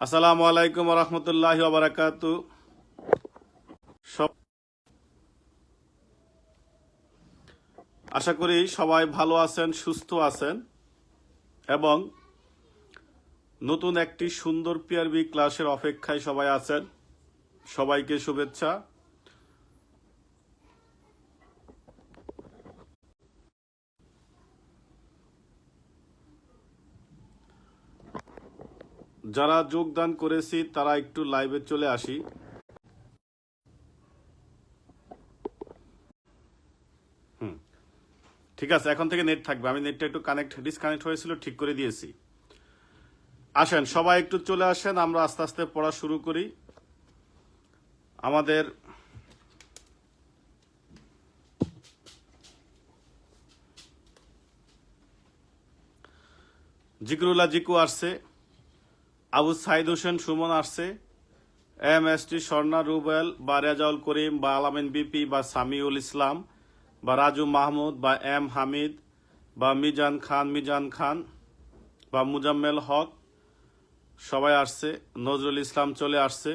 আসসালামু আলাইকুম ওয়া রাহমাতুল্লাহি ওয়া বারাকাতু। সব আশা করি সবাই ভালো আছেন, সুস্থ আছেন এবং নতুন একটি সুন্দর পিআরবি ক্লাসের অপেক্ষায় সবাই আছেন। সবাইকে শুভেচ্ছা। যারা যোগদান করেছি তারা একটু লাইভে চলে আসি। ঠিক আছে, এখন থেকে নেট থাকবে। আমি নেটটা একটু ডিসকানেক্ট হয়েছিল, ঠিক করে দিয়েছি। আসেন সবাই একটু চলে আসেন, আমরা আস্তে আস্তে পড়া শুরু করি। আমাদের জিকরুল্লাহ জিকু আসছে, আবু সাইদ হোসেন সুমন আসছে, MST স্বর্ণা রুবেল বা রেজাউল করিম বা আলামিন বিপি বা সামিউল ইসলাম বা রাজু মাহমুদ বা M হামিদ বা মিজান খান বা মুজাম্মেল হক সবাই আসছে। নজরুল ইসলাম চলে আসছে।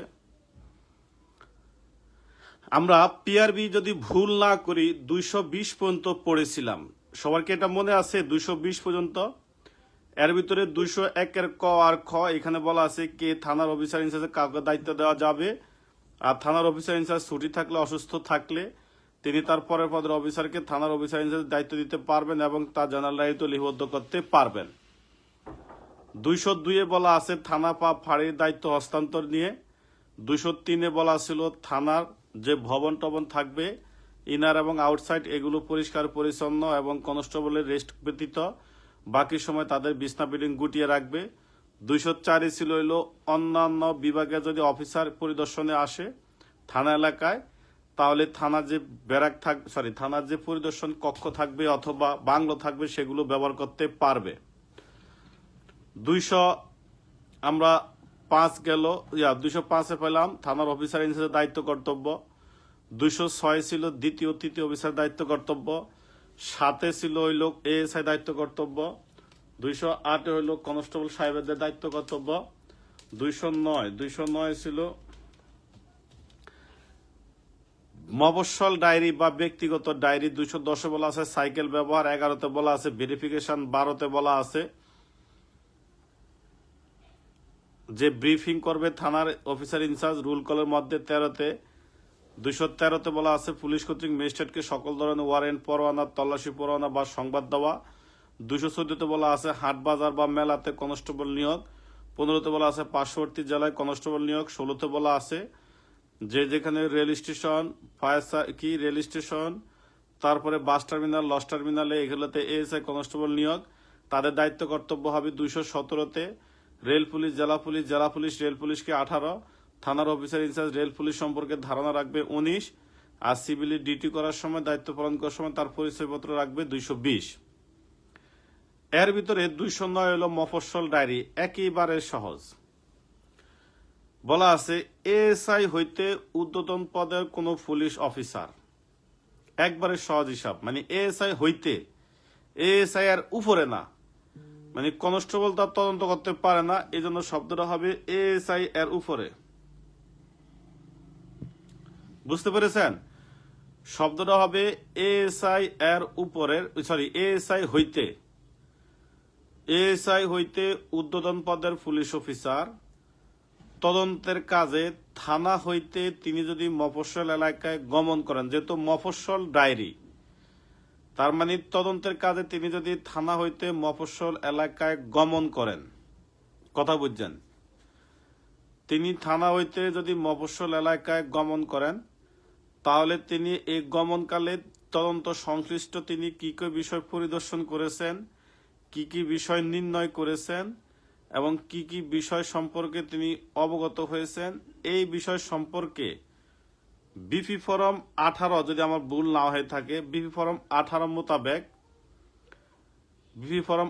আমরা পিআরবি যদি ভুল না করি 220 পর্যন্ত পড়েছিলাম। সবার কি এটা মনে আছে? 220 পর্যন্ত। এর ভিতরে 201-এর ক আর খ এখানে বলা আছে কে থানার অফিসার ইনচার্জে কাউকে দায়িত্ব দেওয়া যাবে, আর থানার অফিসার ইনচার্জ ছুটি থাকলে, অসুস্থ থাকলে তিনি তার পরের পদের অফিসারকে থানার অফিসার ইনচার্জ দায়িত্ব দিতে পারবেন এবং তার জানার দায়িত্ব লিপিবদ্ধ করতে পারবেন। 202-এ বলা আছে থানা বা ফাঁড়ির দায়িত্ব হস্তান্তর নিয়ে। 203-এ বলা ছিল থানার যে ভবন টবন থাকবে ইনার এবং আউটসাইড এগুলো পরিষ্কার পরিচ্ছন্ন এবং কনস্টেবলের রেস্ট ব্যতীত বাকি সময় তাদের বিছনা বিল্ডিং গুটিয়ে রাখবে। 204-এ ছিল হইলো অন্যান্য বিভাগে যদি অফিসার পরিদর্শনে আসে থানা এলাকায়, তাহলে থানার যে থানার যে পরিদর্শন কক্ষ থাকবে অথবা বাংলো থাকবে সেগুলো ব্যবহার করতে পারবে। 200 আমরা 5 গেল, 205-এ পেলাম থানার অফিসার ইনচার্জের দায়িত্ব কর্তব্য। 206 ছিল দ্বিতীয় তৃতীয় অফিসার দায়িত্ব কর্তব্য। 7-এ ছিল হইল ASI দায়িত্ব কর্তব্য। 208-এ হইল কনস্টেবল সাহেবদের দায়িত্ব কর্তব্য। 209 ছিল মফস্বল ডায়েরি বা ব্যক্তিগত ডায়েরি। 210-এ বলা আছে সাইকেল ব্যবহার। 11-তে বলা আছে ভেরিফিকেশন। 12-তে বলা আছে যে ব্রিফিং করবে থানার অফিসার ইনচার্জ রুল কলের মধ্যে। 213-তে বলা আছে পুলিশ কর্তৃক ম্যাজিস্ট্রেটকে সকল ধরনের ওয়ারেন্ট, পরোয়ানা, তল্লাশি পরোয়ানা বা সংবাদ দেওয়া। 214-তে বলা আছে হাট বাজার বা মেলাতে কনস্টেবল নিয়োগ। 15-তে বলা আছে পার্শ্ববর্তী জেলায় কনস্টেবল নিয়োগ। 16-তে বলা আছে যে যেখানে রেল স্টেশন, রেল স্টেশন, তারপরে বাস টার্মিনাল, লস টার্মিনালে এগুলোতে ASI কনস্টেবল নিয়োগ, তাদের দায়িত্ব কর্তব্য হবে। 217-তে রেল পুলিশ, জেলা পুলিশ রেল পুলিশকে 18, থানার অফিসার ইনচার্জ রেল পুলিশ সম্পর্কে ধারণা রাখবে 19, আর সিভিলি ডিউটি করার সময় দায়িত্ব পালন করার সময় তার পরিচয়পত্র রাখবে 220। এর ভিতরে 209 হলো মফস্বল ডায়েরি, একেবারে সহজ। বলা আছে ASI হইতে ঊর্ধ্বতন পদের কোন পুলিশ অফিসার, একবারে সহজ হিসাব। মানে ASI হইতে, ASI এর উপরে না, মানে কনস্টেবল তার তদন্ত করতে পারে না, এই জন্য শব্দটা হবে ASI এর উপরে। বুঝতে পেরেছেন? শব্দটা হবে ASI এর উপরের, ASI হইতে ঊর্ধ্বতন পদের পুলিশ অফিসার তদন্তের কাজে থানা হইতে তিনি যদি মফস্বল এলাকায় গমন করেন, যেহেতু মফস্বল ডায়েরি, তার মানে তদন্তের কাজে তিনি যদি থানা হইতে মফস্বল এলাকায় গমন করেন, কথা বুঝছেন? তিনি থানা হইতে যদি মফস্বল এলাকায় গমন করেন, তাহলে তিনি এই গমনকালে তদন্ত সংশ্লিষ্ট তিনি কি কি বিষয় পরিদর্শন করেছেন, কি কি বিষয় নির্ণয় করেছেন এবং কি কি বিষয় সম্পর্কে তিনি অবগত হয়েছেন, এই বিষয় সম্পর্কে বিপি ফরম 18, যদি আমার ভুল না হয়ে থাকে, বিপি ফরম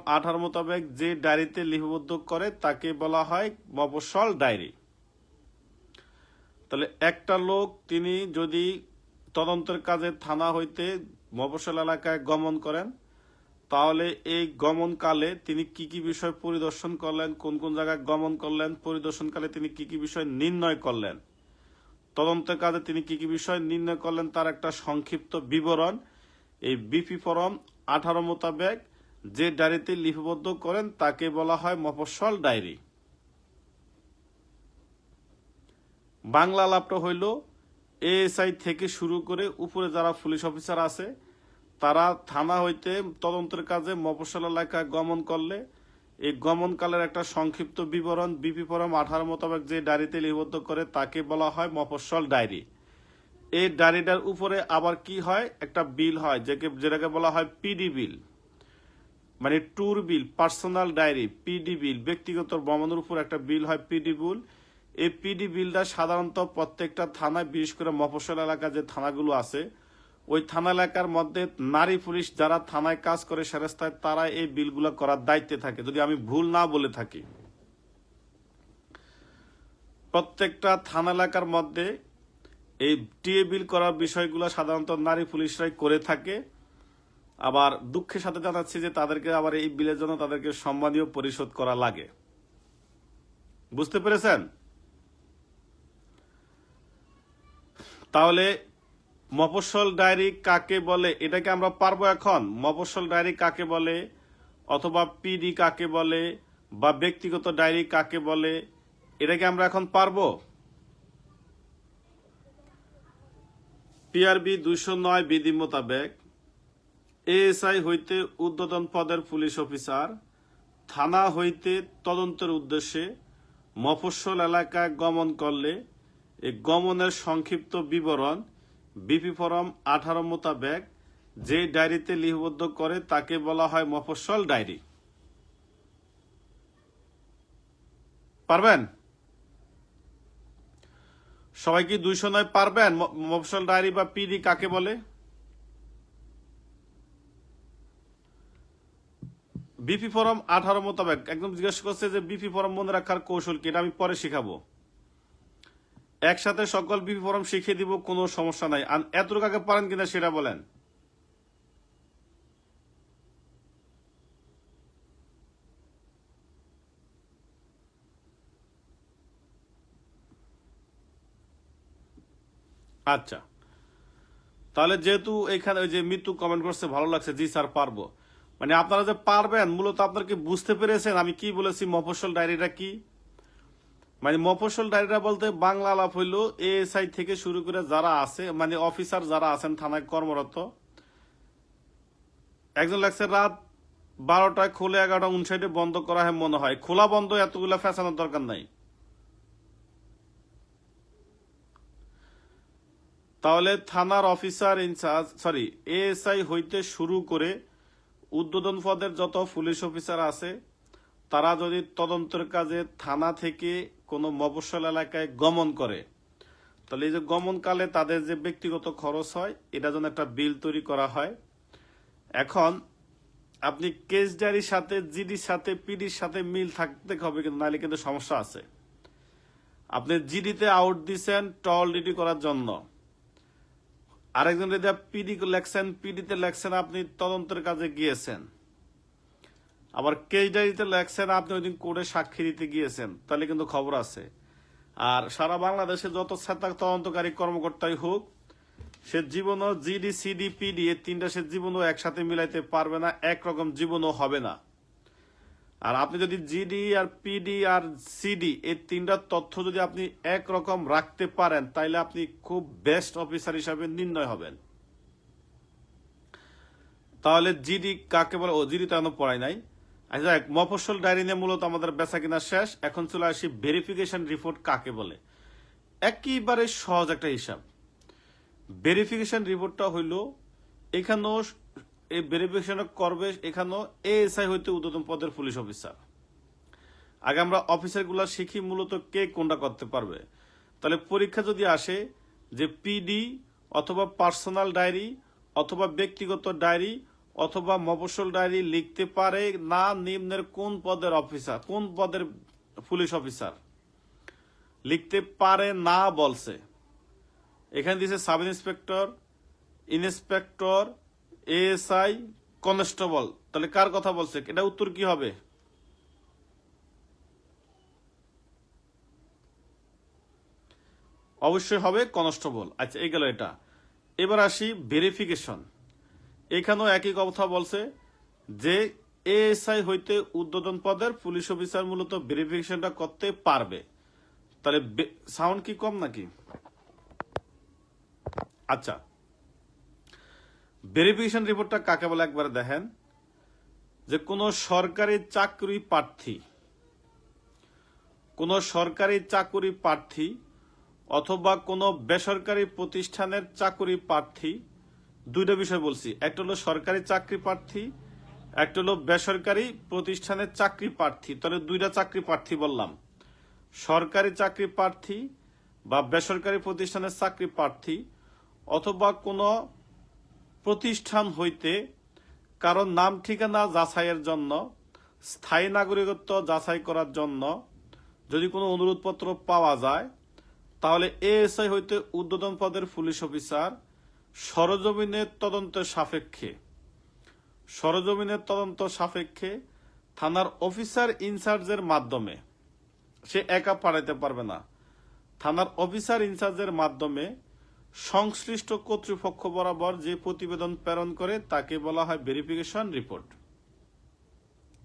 18 মোতাবেক যে ডায়েরিতে লিপিবদ্ধ করে তাকে বলা হয় মফস্বল ডায়েরি। তাহলে একটা লোক তিনি যদি তদন্তের কাজে থানা হইতে মফস্বল এলাকায় গমন করেন, তাহলে এই গমনকালে তিনি কি কি বিষয় পরিদর্শন করলেন, কোন কোন জায়গায় গমন করলেন, পরিদর্শনকালে তিনি কি কি বিষয় নির্ণয় করলেন, তদন্তের কাজে তিনি কি কি বিষয় নির্ণয় করলেন তার একটা সংক্ষিপ্ত বিবরণ এই বিপি ফরম 18 মোতাবেক যে ডায়েরিতে লিপিবদ্ধ করেন তাকে বলা হয় মফস্বল ডায়েরি। বাংলা আলাপটা হইল এএসআই থেকে শুরু করে উপরে যারা পুলিশ অফিসার আছে তারা থানা হইতে তদন্তের কাজে মফস্বল এলাকায় গমন করলে এই গমনকালের একটা সংক্ষিপ্ত বিবরণ বিপি ফরম 18 মোতাবেক যে ডায়েরিতে লিপিবদ্ধ করে তাকে বলা হয় মফস্বল ডায়েরি। এই ডায়েরিটার উপরে আবার কি হয়, একটা বিল হয় যেটাকে বলা হয় পিডি বিল, মানে ট্যুর বিল, পার্সোনাল ডায়েরি, পিডি বিল, ব্যক্তিগত ভ্রমণের উপর একটা বিল হয় পিডি বিল। এই পিডি বিলটা সাধারণত প্রত্যেকটা থানায়, বিশেষ করে মফস্বল এলাকা যে থানাগুলো আছে ওই থানা এলাকার মধ্যে নারী পুলিশ যারা থানায় কাজ করে সেরেস্তায় তারা এই বিলগুলো করার দায়িত্বে থাকে, যদি আমি ভুল না বলে থাকি। প্রত্যেকটা থানা এলাকার মধ্যে এই টিএ বিল করার বিষয়গুলো সাধারণত নারী পুলিশরাই করে থাকে। আবার দুঃখের সাথে জানাচ্ছি যে তাদেরকে আবার এই বিলের জন্য তাদেরকে সম্মানীয় পরিশোধ করা লাগে। বুঝতে পেরেছেন? তাহলে মফস্বল ডায়েরি কাকে বলে এটাকে আমরা পারবো এখন? মফস্বল ডায়েরি কাকে বলে, অথবা পিডি কাকে বলে, বা ব্যক্তিগত ডায়েরি কাকে বলে, এটাকে আমরা এখন পারবো? পিআরবি 209 বিধি মোতাবেক এএসআই হইতে ঊর্ধ্বতন পদের পুলিশ অফিসার থানা হইতে তদন্তের উদ্দেশ্যে মফস্বল এলাকায় গমন করলে এই গমনের সংক্ষিপ্ত বিবরণ বিপি ফরম 18 মোতাবেক যে ডায়েরিতে লিপিবদ্ধ করে তাকে বলা হয় মফস্বল ডায়েরি। পারবেন? সবাই কি 209 পারবেন? মফস্বল ডায়েরি বা পিডি কাকে বলে? বিপি ফরম 18 মোতাবেক একদম জিজ্ঞেস করছে যে বিপি ফরম মনে রাখার কৌশল কি, এটা আমি পরে শিখাবো। একসাথে সকল বিপি ফরম শিখিয়ে দিব, কোনো সমস্যা নাই। এতটুকু আগে পারেন কিনা সেটা বলেন। আচ্ছা, তাহলে যেহেতু এখানে ওই যে মৃত্যু কমেন্ট করছে, ভালো লাগছে, জি স্যার পারবো। মানে আপনারা যে পারবেন মূলত আপনারা কি বুঝতে পেরেছেন আমি কি বলেছি? মফস্বল ডায়েরিটা কি, মানে মফস্বল ডায়েরিটা বলতে বাংলা আলাপ হইল এএসআই থেকে শুরু করে যারা আছে, মানে অফিসার যারা আছেন থানায় কর্মরত। একজন লাগছে রাত 12টায় খোলে 11:59 বন্ধ করা হয় মনে হয়, খোলা বন্ধ এতগুলা ফেসানোর দরকার নাই। তাহলে থানার অফিসার ইনচার্জ এএসআই হইতে শুরু করে ঊর্ধ্বতন পদের যত পুলিশ অফিসার আছে তারা যদি তদন্তের কাজে থানা থেকে কোনো মফস্বল এলাকায় গমন করে তাহলে এই যে গমনকালে তাদের যে ব্যক্তিগত খরচ হয় এটা যেন একটা বিল তৈরি করা হয়। এখন আপনি কেস ডায়েরির সাথে, জিডির সাথে, পিডির সাথে মিল থাকতে হবে, কিন্তু নাহলে কিন্তু সমস্যা আছে। আপনি জিডিতে আউট দিচ্ছেন টল ডিউটি করার জন্য, আরেকজন যদি পিডি লেখছেন, পিডিতে লেখছেন আপনি তদন্তের কাজে গিয়েছেন, আবার কেস ডায়েরিতে লেখছেন আপনি ওই দিন কোর্টে সাক্ষী দিতে গিয়েছেন, তাহলে কিন্তু খবর আছে। আর সারা বাংলাদেশে যত তদন্তকারী কর্মকর্তাই হোক সে জীবনও জিডি, সিডি, পিডি এই তিনটা সে জীবনও একসাথে মিলাইতে পারবে না, একরকম জীবনও হবে না। আর আপনি যদি জিডি আর পিডি আর সিডি এই তিনটা তথ্য যদি আপনি একরকম রাখতে পারেন তাইলে আপনি খুব বেস্ট অফিসার হিসাবে নির্ণয় হবেন। তাহলে জিডি কাকে বলে? ও জিডি তো এখনো পড়াই নাই। আচ্ছা, মফস্বল ডায়েরি নিয়ে মূলত আমাদের বেচা কিনা শেষ, এখন চলে আসি ভেরিফিকেশন রিপোর্ট কাকে বলে। একেবারে সহজ একটা হিসাব। ভেরিফিকেশন রিপোর্টটা হইল এখানেও এই ভেরিফিকেশন করবে এখানেও এএসআই হইতে ঊর্ধ্বতন পদের পুলিশ অফিসার। আগে আমরা অফিসার গুলা শিখি মূলত কে কোনটা করতে পারবে। তাহলে পরীক্ষা যদি আসে যে পিডি অথবা পার্সোনাল ডায়েরি অথবা ব্যক্তিগত ডায়েরি অথবা মফস্বল ডায়েরি লিখতে পারে না নিম্নের কোন পদের অফিসার, কোন পদের পুলিশ অফিসার লিখতে পারে না বলছে। এখানে দিয়েছে sub inspector, inspector, ASI, constable, তাহলে কার কথা বলছে? এটা উত্তর কি হবে? অবশ্যই হবে কনস্টেবল। আচ্ছা, এই গেল এটা। এবার আসি ভেরিফিকেশন। এখানেও একই কথা বলছে যে এএসআই হইতে ঊর্ধ্বতন পদের পুলিশ অফিসার মূলত ভেরিফিকেশনটা করতে পারবে। তাহলে সাউন্ড কি কম নাকি? আচ্ছা, ভেরিফিকেশন রিপোর্টটা কাকে বলে একবার দেখেন। যে কোনো সরকারি চাকরি প্রার্থী অথবা কোনো বেসরকারি প্রতিষ্ঠানের চাকরি প্রার্থী, দুইটা বিষয় বলছি, একটা হলো সরকারি চাকরি প্রার্থী, একটা হলো বেসরকারি প্রতিষ্ঠানের চাকরি প্রার্থী। তাহলে দুইটা চাকরি প্রার্থী বললাম, সরকারি চাকরি প্রার্থী বা বেসরকারি প্রতিষ্ঠানের চাকরি প্রার্থী, অথবা কোনো প্রতিষ্ঠান হইতে কারণ নাম ঠিকানা যাচাইয়ের জন্য, স্থায়ী নাগরিকত্ব যাচাই করার জন্য যদি কোনো অনুরোধপত্র পাওয়া যায়, তাহলে এএসআই হইতে ঊর্ধ্বতন পদের পুলিশ অফিসার সরজমিনের তদন্ত সাপেক্ষে থানার অফিসার ইনচার্জের মাধ্যমে, সে একা পাঠাইতে পারবে না, থানার অফিসার ইনচার্জের মাধ্যমে সংশ্লিষ্ট কর্তৃপক্ষ বরাবর যে প্রতিবেদন প্রেরণ করে তাকে বলা হয় ভেরিফিকেশন রিপোর্ট।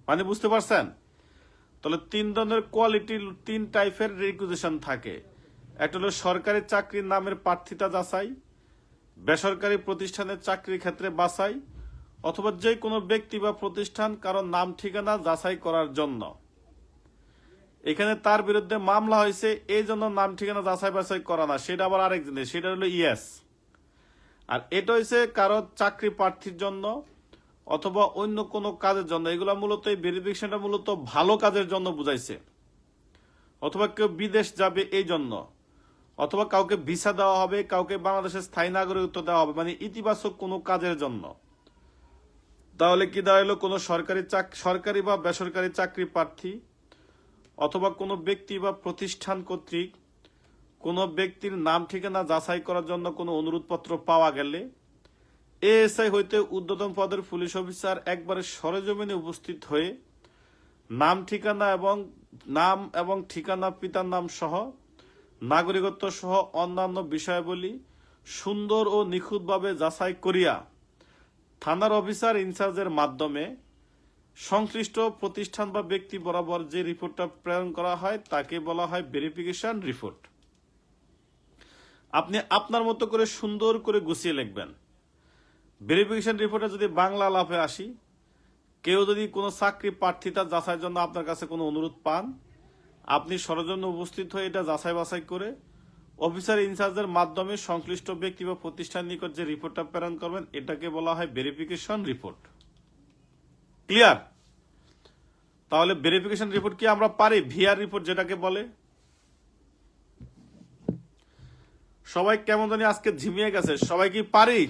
মানে বুঝতে পারছেন? তাহলে তিন ধরনের কোয়ালিটি, তিন টাইপের রিকুইজিশন থাকে। একটা হলো সরকারি চাকরির নামের প্রার্থিতা যাচাই, বেসরকারি প্রতিষ্ঠানের চাকরির ক্ষেত্রে বাছাই, অথবা যে কোনো ব্যক্তি বা প্রতিষ্ঠান কারণ নাম ঠিকানা যাচাই করার জন্য। এখানে তার বিরুদ্ধে মামলা হয়েছে এই জন্য নাম ঠিকানা যাচাই বাছাই করা না, সেটা আবার আরেক জিনিস, সেটা হলো ইয়েস। আর এটা হয়েছে কারো চাকরি প্রার্থীর জন্য অথবা অন্য কোনো কাজের জন্য। এগুলো মূলত এই ভেরিফিকেশনটা মূলত ভালো কাজের জন্য বুঝাইছে, অথবা কেউ বিদেশ যাবে এই জন্য, অথবা কাউকে ভিসা দেওয়া হবে, কাউকে বাংলাদেশের স্থায়ী নাগরিকত্ব দেওয়া হবে, মানে ইতিবাচক কোনো কাজের জন্য। তাহলে কি দাঁড়ালো? কোনো সরকারি বা বেসরকারি চাকরি প্রার্থী অথবা কোনো ব্যক্তি বা প্রতিষ্ঠান কর্তৃক কোনো ব্যক্তির নাম ঠিকানা যাচাই করার জন্য কোনো অনুরোধপত্র পাওয়া গেলে এএসআই হইতে ঊর্ধ্বতন পদের পুলিশ অফিসার একবারে সরেজমিনে উপস্থিত হয়ে নাম এবং ঠিকানা, পিতার নাম সহ নাগরিকত্ব সহ অন্যান্য বিষয়াবলী সুন্দর ও নিখুঁতভাবে যাচাই করিয়া থানার অফিসার ইনচার্জের মাধ্যমে সংশ্লিষ্ট প্রতিষ্ঠান বা ব্যক্তি বরাবর যে রিপোর্টটা প্রেরণ করা হয় তাকে বলা হয় ভেরিফিকেশন রিপোর্ট। আপনি আপনার মতো করে সুন্দর করে গুছিয়ে লিখবেন। ভেরিফিকেশন রিপোর্টে যদি বাংলা আলাপে আসি, কেউ যদি কোনো চাকরি প্রার্থিতা যাচাইয়ের জন্য আপনার কাছে কোনো অনুরোধ পান, আপনি সরজমিনে উপস্থিত হয়ে এটা যাচাই বাছাই করে অফিসার ইনচার্জের মাধ্যমে সংশ্লিষ্ট ব্যক্তি বা প্রতিষ্ঠান নিকট যে রিপোর্টটা প্রেরণ করবেন এটাকে বলা হয় ভেরিফিকেশন রিপোর্ট। ক্লিয়ার? তাহলে ভেরিফিকেশন রিপোর্ট কি আমরা পারি? ভিআর রিপোর্ট যেটাকে বলে। সবাই কেমন জানি আজকে ঝিমিয়ে গেছে, সবাই কি পারি?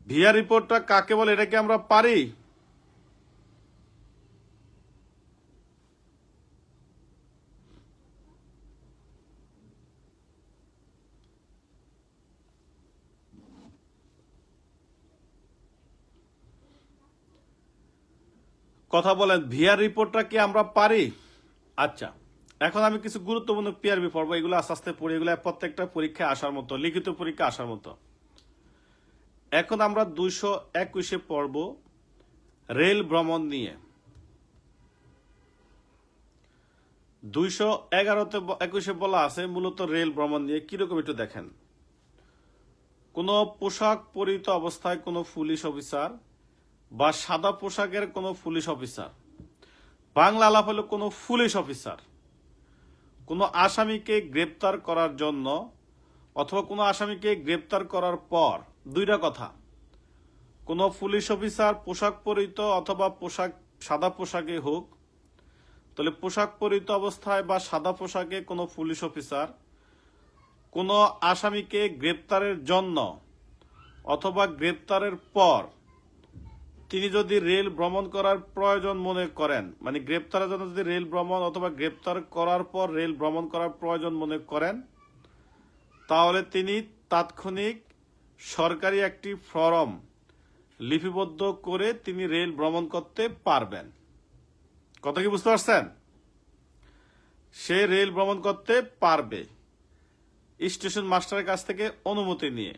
ভিআর রিপোর্টটা কাকে বলে এটা কি আমরা পারি? কথা বলেন, ভিআর রিপোর্টটা কি আমরা পারি? আচ্ছা, এখন আমি কিছু গুরুত্বপূর্ণ পিআরবি পড়বো, এগুলো আস্তে আস্তে পড়ি, এগুলো প্রত্যেকটা পরীক্ষায় আসার মতো, লিখিত পরীক্ষা আসার মতো। এখন আমরা 221 পড়ব রেল ভ্রমণ নিয়ে। 211 বলা আছে মূলত রেল ভ্রমণ নিয়ে। কিরকম একটু দেখেন। কোন পোশাক পরিহিত অবস্থায় কোনো পুলিশ অফিসার বা সাদা পোশাকের কোনো পুলিশ অফিসার, বাংলা আলাপ হলো কোনো পুলিশ অফিসার, কোনো আসামিকে গ্রেপ্তার করার জন্য অথবা কোনো আসামিকে গ্রেপ্তার করার পর, দুইটা কথা, কোনো পুলিশ অফিসার পোশাক পরিহিত অথবা সাদা পোশাকে হোক, তাহলে পোশাক পরিহিত অবস্থায় বা সাদা পোশাকে কোনো পুলিশ অফিসার কোনো আসামিকে গ্রেপ্তারের জন্য অথবা গ্রেপ্তারের পর তিনি যদি রেল ভ্রমণ করার প্রয়োজন মনে করেন, মানে গ্রেপ্তারের জন্য যদি রেল ভ্রমণ অথবা গ্রেপ্তার করার পর রেল ভ্রমণ করার প্রয়োজন মনে করেন, তাহলে তিনি তাৎক্ষণিক সরকারি একটি ফরম লিপিবদ্ধ করে তিনি রেল ভ্রমণ করতে পারবেন। কথা কি বুঝতে পারছেন? সে রেল ভ্রমণ করতে পারবে স্টেশন মাস্টারের কাছ থেকে অনুমতি নিয়ে,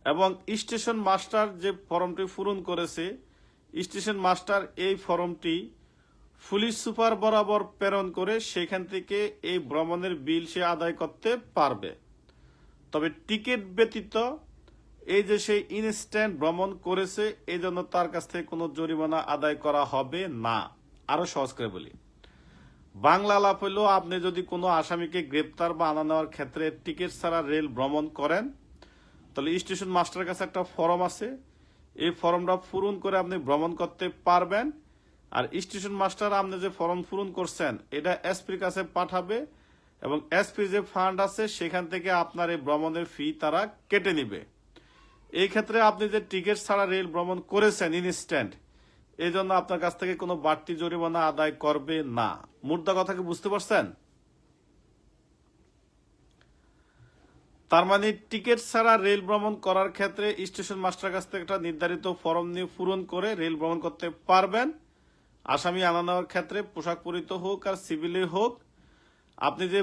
এবং স্টেশন মাস্টার যে ফর্মটি পূরণ করেছে, স্টেশন মাস্টার এই ফর্মটি পুলিশ সুপার বরাবর প্রেরণ করে সেখান থেকে এই ভ্রমণের বিল সে আদায় করতে পারবে। তবে টিকিট ব্যতীত এই যে সে ইনস্ট্যান্ট ভ্রমণ করেছে, এই জন্য তার কাছ থেকে কোনো জরিমানা আদায় করা হবে না। আরো সহজ করে বলি, বাংলা আলাপ হইল, আপনি যদি কোনো আসামিকে গ্রেপ্তার বা আনা নেওয়ার ক্ষেত্রে টিকিট ছাড়া রেল ভ্রমণ করেন, তাহলে স্টেশন মাস্টারের কাছে একটা ফর্ম আছে, এই ফর্মটা পূরণ করে আপনি ভ্রমণ করতে পারবেন। আর স্টেশন মাস্টার আপনি যে ফর্ম পূরণ করছেন এটা এসপির কাছে পাঠাবে, এবং এসপি যে ফান্ড আছে সেখান থেকে আপনার এই ভ্রমণের ফি তারা কেটে নিবে। এই ক্ষেত্রে আপনি যে টিকিট ছাড়া রেল ভ্রমণ করেছেন ইনস্ট্যান্ট, এই জন্য আপনার কাছ থেকে কোনো বাড়তি জরিমানা আদায় করবে না। মুদ্রা কথা কি বুঝতে পারছেন? তার মানে টিকিট ছাড়া রেল ভ্রমণ করার ক্ষেত্রে স্টেশন মাস্টার কাছ থেকে একটা নির্ধারিত ফর্ম নিয়ে পূরণ করে রেল ভ্রমণ করতে পারবেন। আসামি আনা নেওয়ার ক্ষেত্রে পোশাক পরিহিত হোক আর সিভিলে হোক, আপনি যে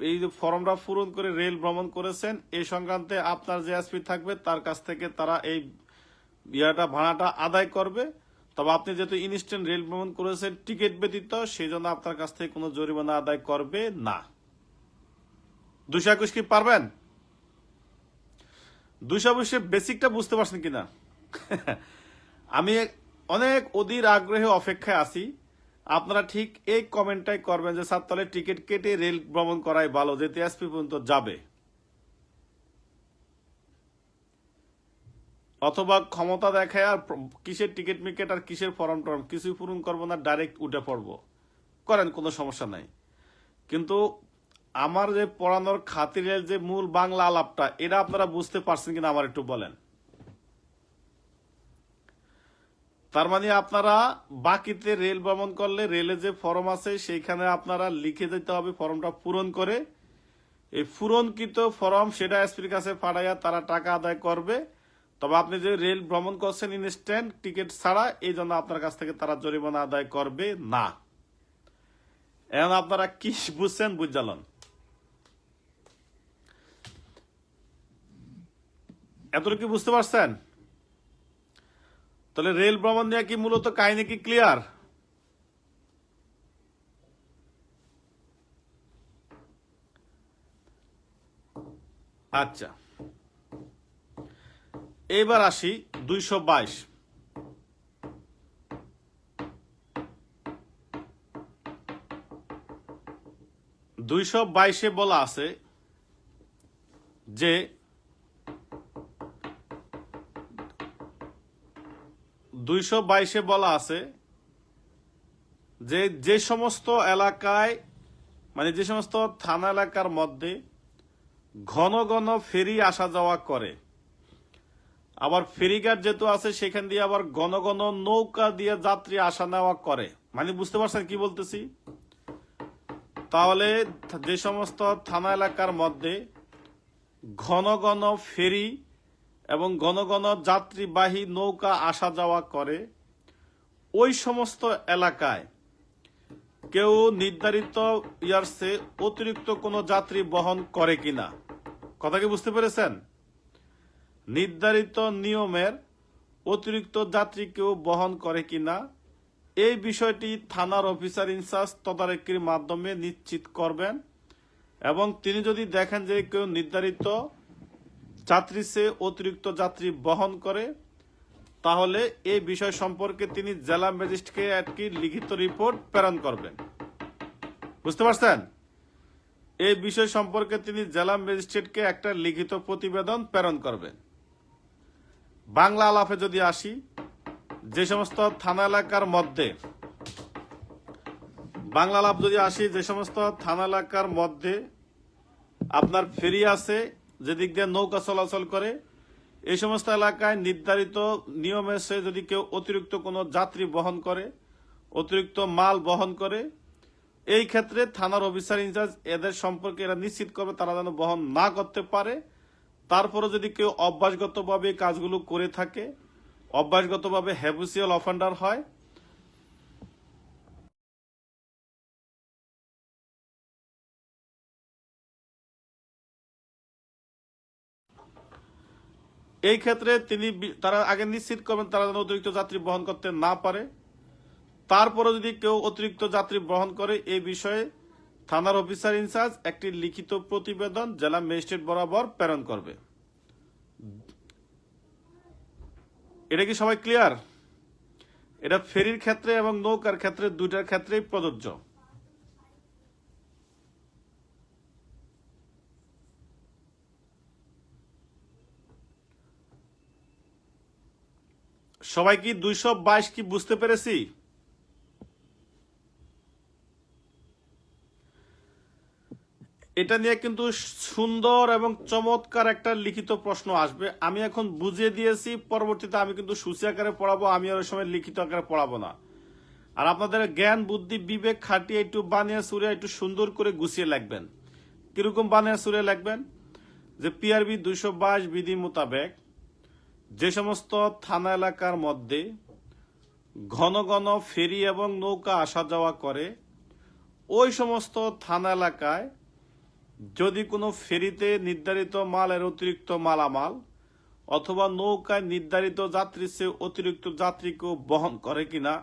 এই যে ফর্মটা পূরণ করে রেল ভ্রমণ করেছেন, এই সংক্রান্তে আপনার যে এসপি থাকবে তার কাছ থেকে তারা এই ভাড়াটা আদায় করবে। তবে আপনি যেহেতু ইনস্ট্যান্ট রেল ভ্রমণ করেছেন টিকিট ব্যতীত, সেই জন্য আপনার কাছ থেকে কোনো জরিমানা আদায় করবে না। 221 কি পারবেন? 222 বেসিকটা বুঝতে পারছেন কিনা? আমি অনেক অধীর আগ্রহে অপেক্ষায় আছি। আপনারা ঠিক এই কমেন্টটাই করবেন যে স্যার তাহলে টিকিট কেটে রেল ভ্রমণ করাই ভালো, যেতে এসপি পর্যন্ত যাবে, অথবা ক্ষমতা দেখায় আর কিসের টিকিট মিকেট আর কিসের ফর্ম টর্ম কিছুই পূরণ করবো না, ডাইরেক্ট উঠে পড়বো, করেন, কোনো সমস্যা নাই। কিন্তু আমার যে পড়ানোর খাতিরের যে মূল বাংলা আলাপটা, এটা আপনারা বুঝতে পারছেন কিনা আমার একটু বলেন। তার মানে আপনারা বাকিতে রেল ভ্রমণ করলে রেলে যে ফর্ম আছে সেইখানে আপনারা লিখে দিতে হবে ফর্মটা পূরণ করে, এই পূরণকৃত ফর্ম সেটা এসপির কাছে পাঠাইয়া তারা টাকা আদায় করবে। তবে আপনি যে রেল ভ্রমণ করছেন ইনস্ট্যান্ট টিকিট ছাড়া, এই জন্য আপনার কাছ থেকে তারা জরিমানা আদায় করবে না। এখন আপনারা কি বুঝছেন? বুঝালেন? এতটুকু কি বুঝতে পারছেন? তাহলে রেল ভ্রমণ নিয়ে কি মূলত কাহিনী কি ক্লিয়ার? আচ্ছা, এবার আসি 222। 222 বলা আছে যে 222 বলা আছে যে যে সমস্ত এলাকায়, মানে যে সমস্ত থানা এলাকার মধ্যে ঘন ঘন ফেরি আসা যাওয়া করে, আবার ফেরিঘাট যেহেতু আছে সেখান দিয়ে আবার ঘন ঘন নৌকা দিয়ে যাত্রী আসা নেওয়া করে, মানে বুঝতে পারছেন কি বলতেছি? তাহলে যে সমস্ত থানা এলাকার মধ্যে ঘন ঘন ফেরি এবং ঘন ঘন যাত্রীবাহী নৌকা আসা যাওয়া করে, ওই সমস্ত এলাকায় কেউ নির্ধারিত ইয়ার্সে অতিরিক্ত কোনো যাত্রী বহন করে কিনা, কথা কি বুঝতে পেরেছেন? নির্ধারিত নিয়মের অতিরিক্ত যাত্রী কেউ বহন করে কিনা, এই বিষয়টি থানার অফিসার ইনচার্জ তদারকির মাধ্যমে নিশ্চিত করবেন। এবং তিনি যদি দেখেন যে কেউ নির্ধারিত যাত্রী চেয়ে অতিরিক্ত যাত্রী বহন করে, তাহলে এই বিষয় সম্পর্কে তিনি জেলা ম্যাজিস্ট্রেটকে একটি লিখিত রিপোর্ট প্রেরণ করবেন। বুঝতে পারছেন? এই বিষয় সম্পর্কে তিনি জেলা ম্যাজিস্ট্রেটকে একটা লিখিত প্রতিবেদন প্রেরণ করবেন। বাংলা আলাপে যদি আসি, যে সমস্ত থানা এলাকার মধ্যে, বাংলা আলাপ যদি আসি, যে সমস্ত থানা এলাকার মধ্যে আপনার ফেরি আছে, যেদিক দিয়ে নৌকা চলাচল করে, এই সমস্ত এলাকায় নির্ধারিত নিয়মে সে যদি কেউ অতিরিক্ত কোনো যাত্রী বহন করে, অতিরিক্ত মাল বহন করে, এই ক্ষেত্রে থানার অফিসার ইনচার্জ এদের সম্পর্কে এরা নিশ্চিত করবে তারা যেন বহন না করতে পারে। তারপরে যদি কেউ অভ্যাসগতভাবে কাজগুলো করে থাকে, অভ্যাসগতভাবে হ্যাবিচুয়াল অফেন্ডার হয়, এই ক্ষেত্রে তারা আগে নিশ্চিত করবেন তারা যেন অতিরিক্ত যাত্রী বহন করতে না পারে। তারপরে যদি কেউ অতিরিক্ত যাত্রী বহন করে এই বিষয়ে থানার অফিসার ইনচার্জ একটি লিখিত প্রতিবেদন জেলা ম্যাজিস্ট্রেট বরাবর প্রেরণ করবে। এটা কি সবাই ক্লিয়ার? এটা ফেরির ক্ষেত্রে এবং নৌকার ক্ষেত্রে দুইটার ক্ষেত্রেই প্রযোজ্য। সবাই কি 222 কি বুঝতে পেরেছি? এটা নিয়ে কিন্তু সুন্দর এবং চমৎকার একটা লিখিত প্রশ্ন আসবে। আমি এখন বুঝিয়ে দিয়েছি, পরবর্তীতে আমি কিন্তু সূচি আকারে পড়াবো, আমি আর ওই সময় লিখিত আকারে পড়াবো না। আর আপনাদের জ্ঞান বুদ্ধি বিবেক খাটিয়ে একটু বানিয়ে সুরে একটু সুন্দর করে গুছিয়ে লিখবেন। কিরকম বানিয়ে সুরে লিখবেন? যে পিআরবি 222 বিধি মোতাবেক যে সমস্ত থানা এলাকার মধ্যে ঘন ঘন ফেরি এবং নৌকা আসা যাওয়া করে, ওই সমস্ত থানা এলাকায় যদি কোনো ফেরিতে নির্ধারিত মালের অতিরিক্ত মালামাল অথবা নৌকায় নির্ধারিত যাত্রীর চেয়ে অতিরিক্ত যাত্রীকেও বহন করে কিনা,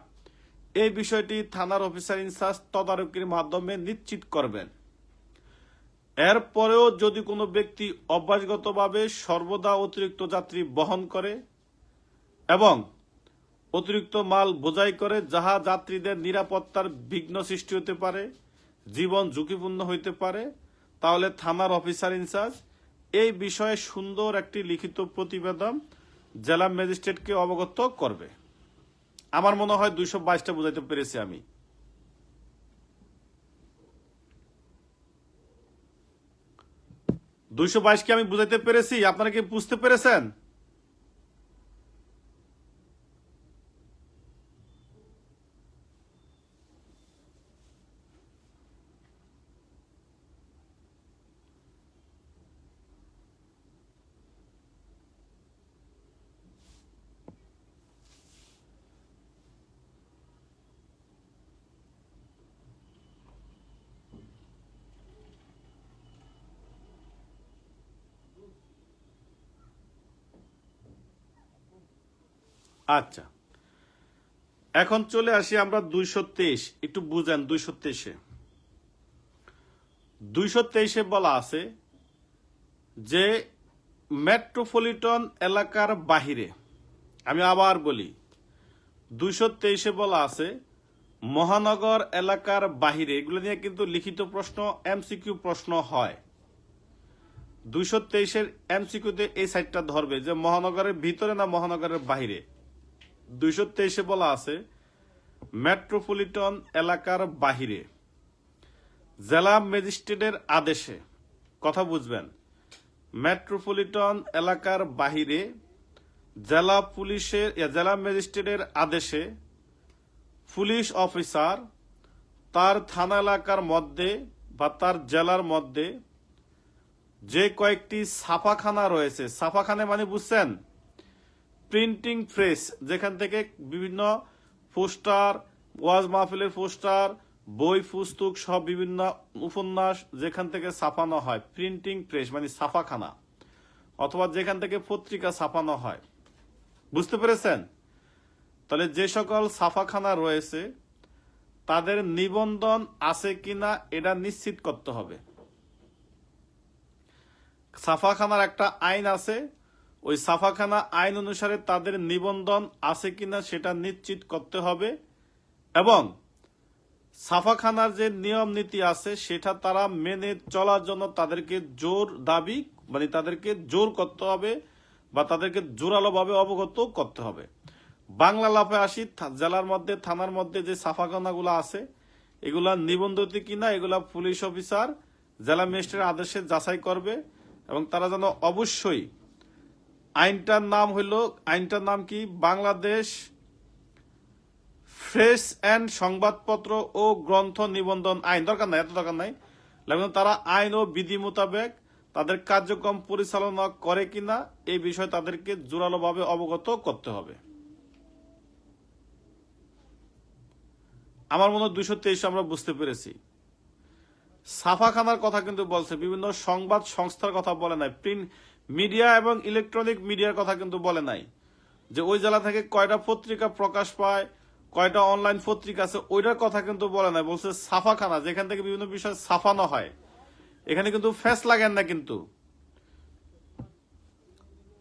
এই বিষয়টি থানার অফিসার ইনচার্জ তদারকির মাধ্যমে নিশ্চিত করবেন। এরপরেও যদি কোনো ব্যক্তি অভ্যাসগতভাবে সর্বদা অতিরিক্ত যাত্রী বহন করে এবং অতিরিক্ত মাল বোঝাই করে, যাহা যাত্রীদের নিরাপত্তার বিঘ্ন সৃষ্টি হতে পারে, জীবন ঝুঁকিপূর্ণ হইতে পারে, তাহলে থানার অফিসার ইনচার্জ এই বিষয়ে সুন্দর একটি লিখিত প্রতিবেদন জেলা ম্যাজিস্ট্রেটকে অবগত করবে। আমার মনে হয় 222টা বুঝাইতে পেরেছি আমি। 222 কি আমি বুঝাইতে পেরেছি? আপনারা কি বুঝতে পেরেছেন? আচ্ছা, এখন চলে আসি আমরা 223। একটু বুঝেন 223-এ। 223-এ বলা আছে যে মেট্রোপলিটন এলাকার বাহিরে, আমি আবার বলি, 223-এ বলা আছে মহানগর এলাকার বাহিরে। এগুলো নিয়ে কিন্তু লিখিত প্রশ্ন, এমসিকিউ প্রশ্ন হয়। 223-এর এমসিকিউতে এই সাইডটা ধরবে যে মহানগরের ভিতরে না মহানগরের বাহিরে। 223-এ বলা আছে মেট্রোপলিটন এলাকার বাহিরে জেলা ম্যাজিস্ট্রেটের আদেশে, কথা বুঝবেন, মেট্রোপলিটন এলাকার বাহিরে জেলা ম্যাজিস্ট্রেটের আদেশে পুলিশ অফিসার তার থানা এলাকার মধ্যে বা তার জেলার মধ্যে যে কয়েকটি ছাপাখানা রয়েছে, ছাপাখানা মানে বুঝছেন, প্রিন্টিং প্রেস, যেখান থেকে বিভিন্ন পোস্টার, ওয়াজ মাহফিলের পোস্টার, বই পুস্তক সব বিভিন্ন উপন্যাস যেখান থেকে ছাপানো হয়, প্রিন্টিং প্রেস মানে ছাপাখানা, অথবা যেখান থেকে পত্রিকা ছাপানো হয়। বুঝতে পেরেছেন? তাহলে যে সকল ছাপাখানা রয়েছে তাদের নিবন্ধন আছে কিনা এটা নিশ্চিত করতে হবে। ছাপাখানার একটা আইন আছে, ওই ছাপাখানা আইন অনুসারে তাদের নিবন্ধন আছে কিনা সেটা নিশ্চিত করতে হবে, এবং ছাপাখানার যে নিয়ম নীতি আছে সেটা তারা মেনে চলার জন্য তাদেরকে তাদেরকে জোর করতে হবে বা তাদেরকে জোরালোভাবে অবগত করতে হবে। বাংলা লাফে আসি, জেলার মধ্যে থানার মধ্যে যে ছাপাখানাগুলো আছে এগুলা নিবন্ধিত কিনা এগুলা পুলিশ অফিসার জেলা ম্যাজিস্ট্রেটের আদেশে যাচাই করবে, এবং তারা যেন অবশ্যই আইনটার নাম কি, বাংলাদেশ প্রেস এন্ড সংবাদপত্র ও গ্রন্থ নিবন্ধন আইন, দরকার নাই, এত দরকার নাই, তারা আইন ও বিধি মোতাবেক তাদের কার্যক্রম পরিচালনা করে কিনা এই বিষয়ে তাদেরকে জোরালোভাবে অবগত করতে হবে। আমার মনে হয় 223 আমরা বুঝতে পেরেছি। ছাপাখানার কথা কিন্তু বলছে, বিভিন্ন সংবাদ সংস্থার কথা বলে নাই, প্রিন্ট মিডিয়া এবং ইলেকট্রনিক মিডিয়ার কথা কিন্তু বলে নাই, যে ওই জেলা থেকে কয়টা পত্রিকা প্রকাশ পায়, কয়টা অনলাইন পত্রিকা আছে, ওইটার কথা কিন্তু বলে নাই। বলছে ছাপাখানা, যেখান থেকে বিভিন্ন বিষয় ছাপানো হয়। এখানে কিন্তু ফেস লাগেন না। কিন্তু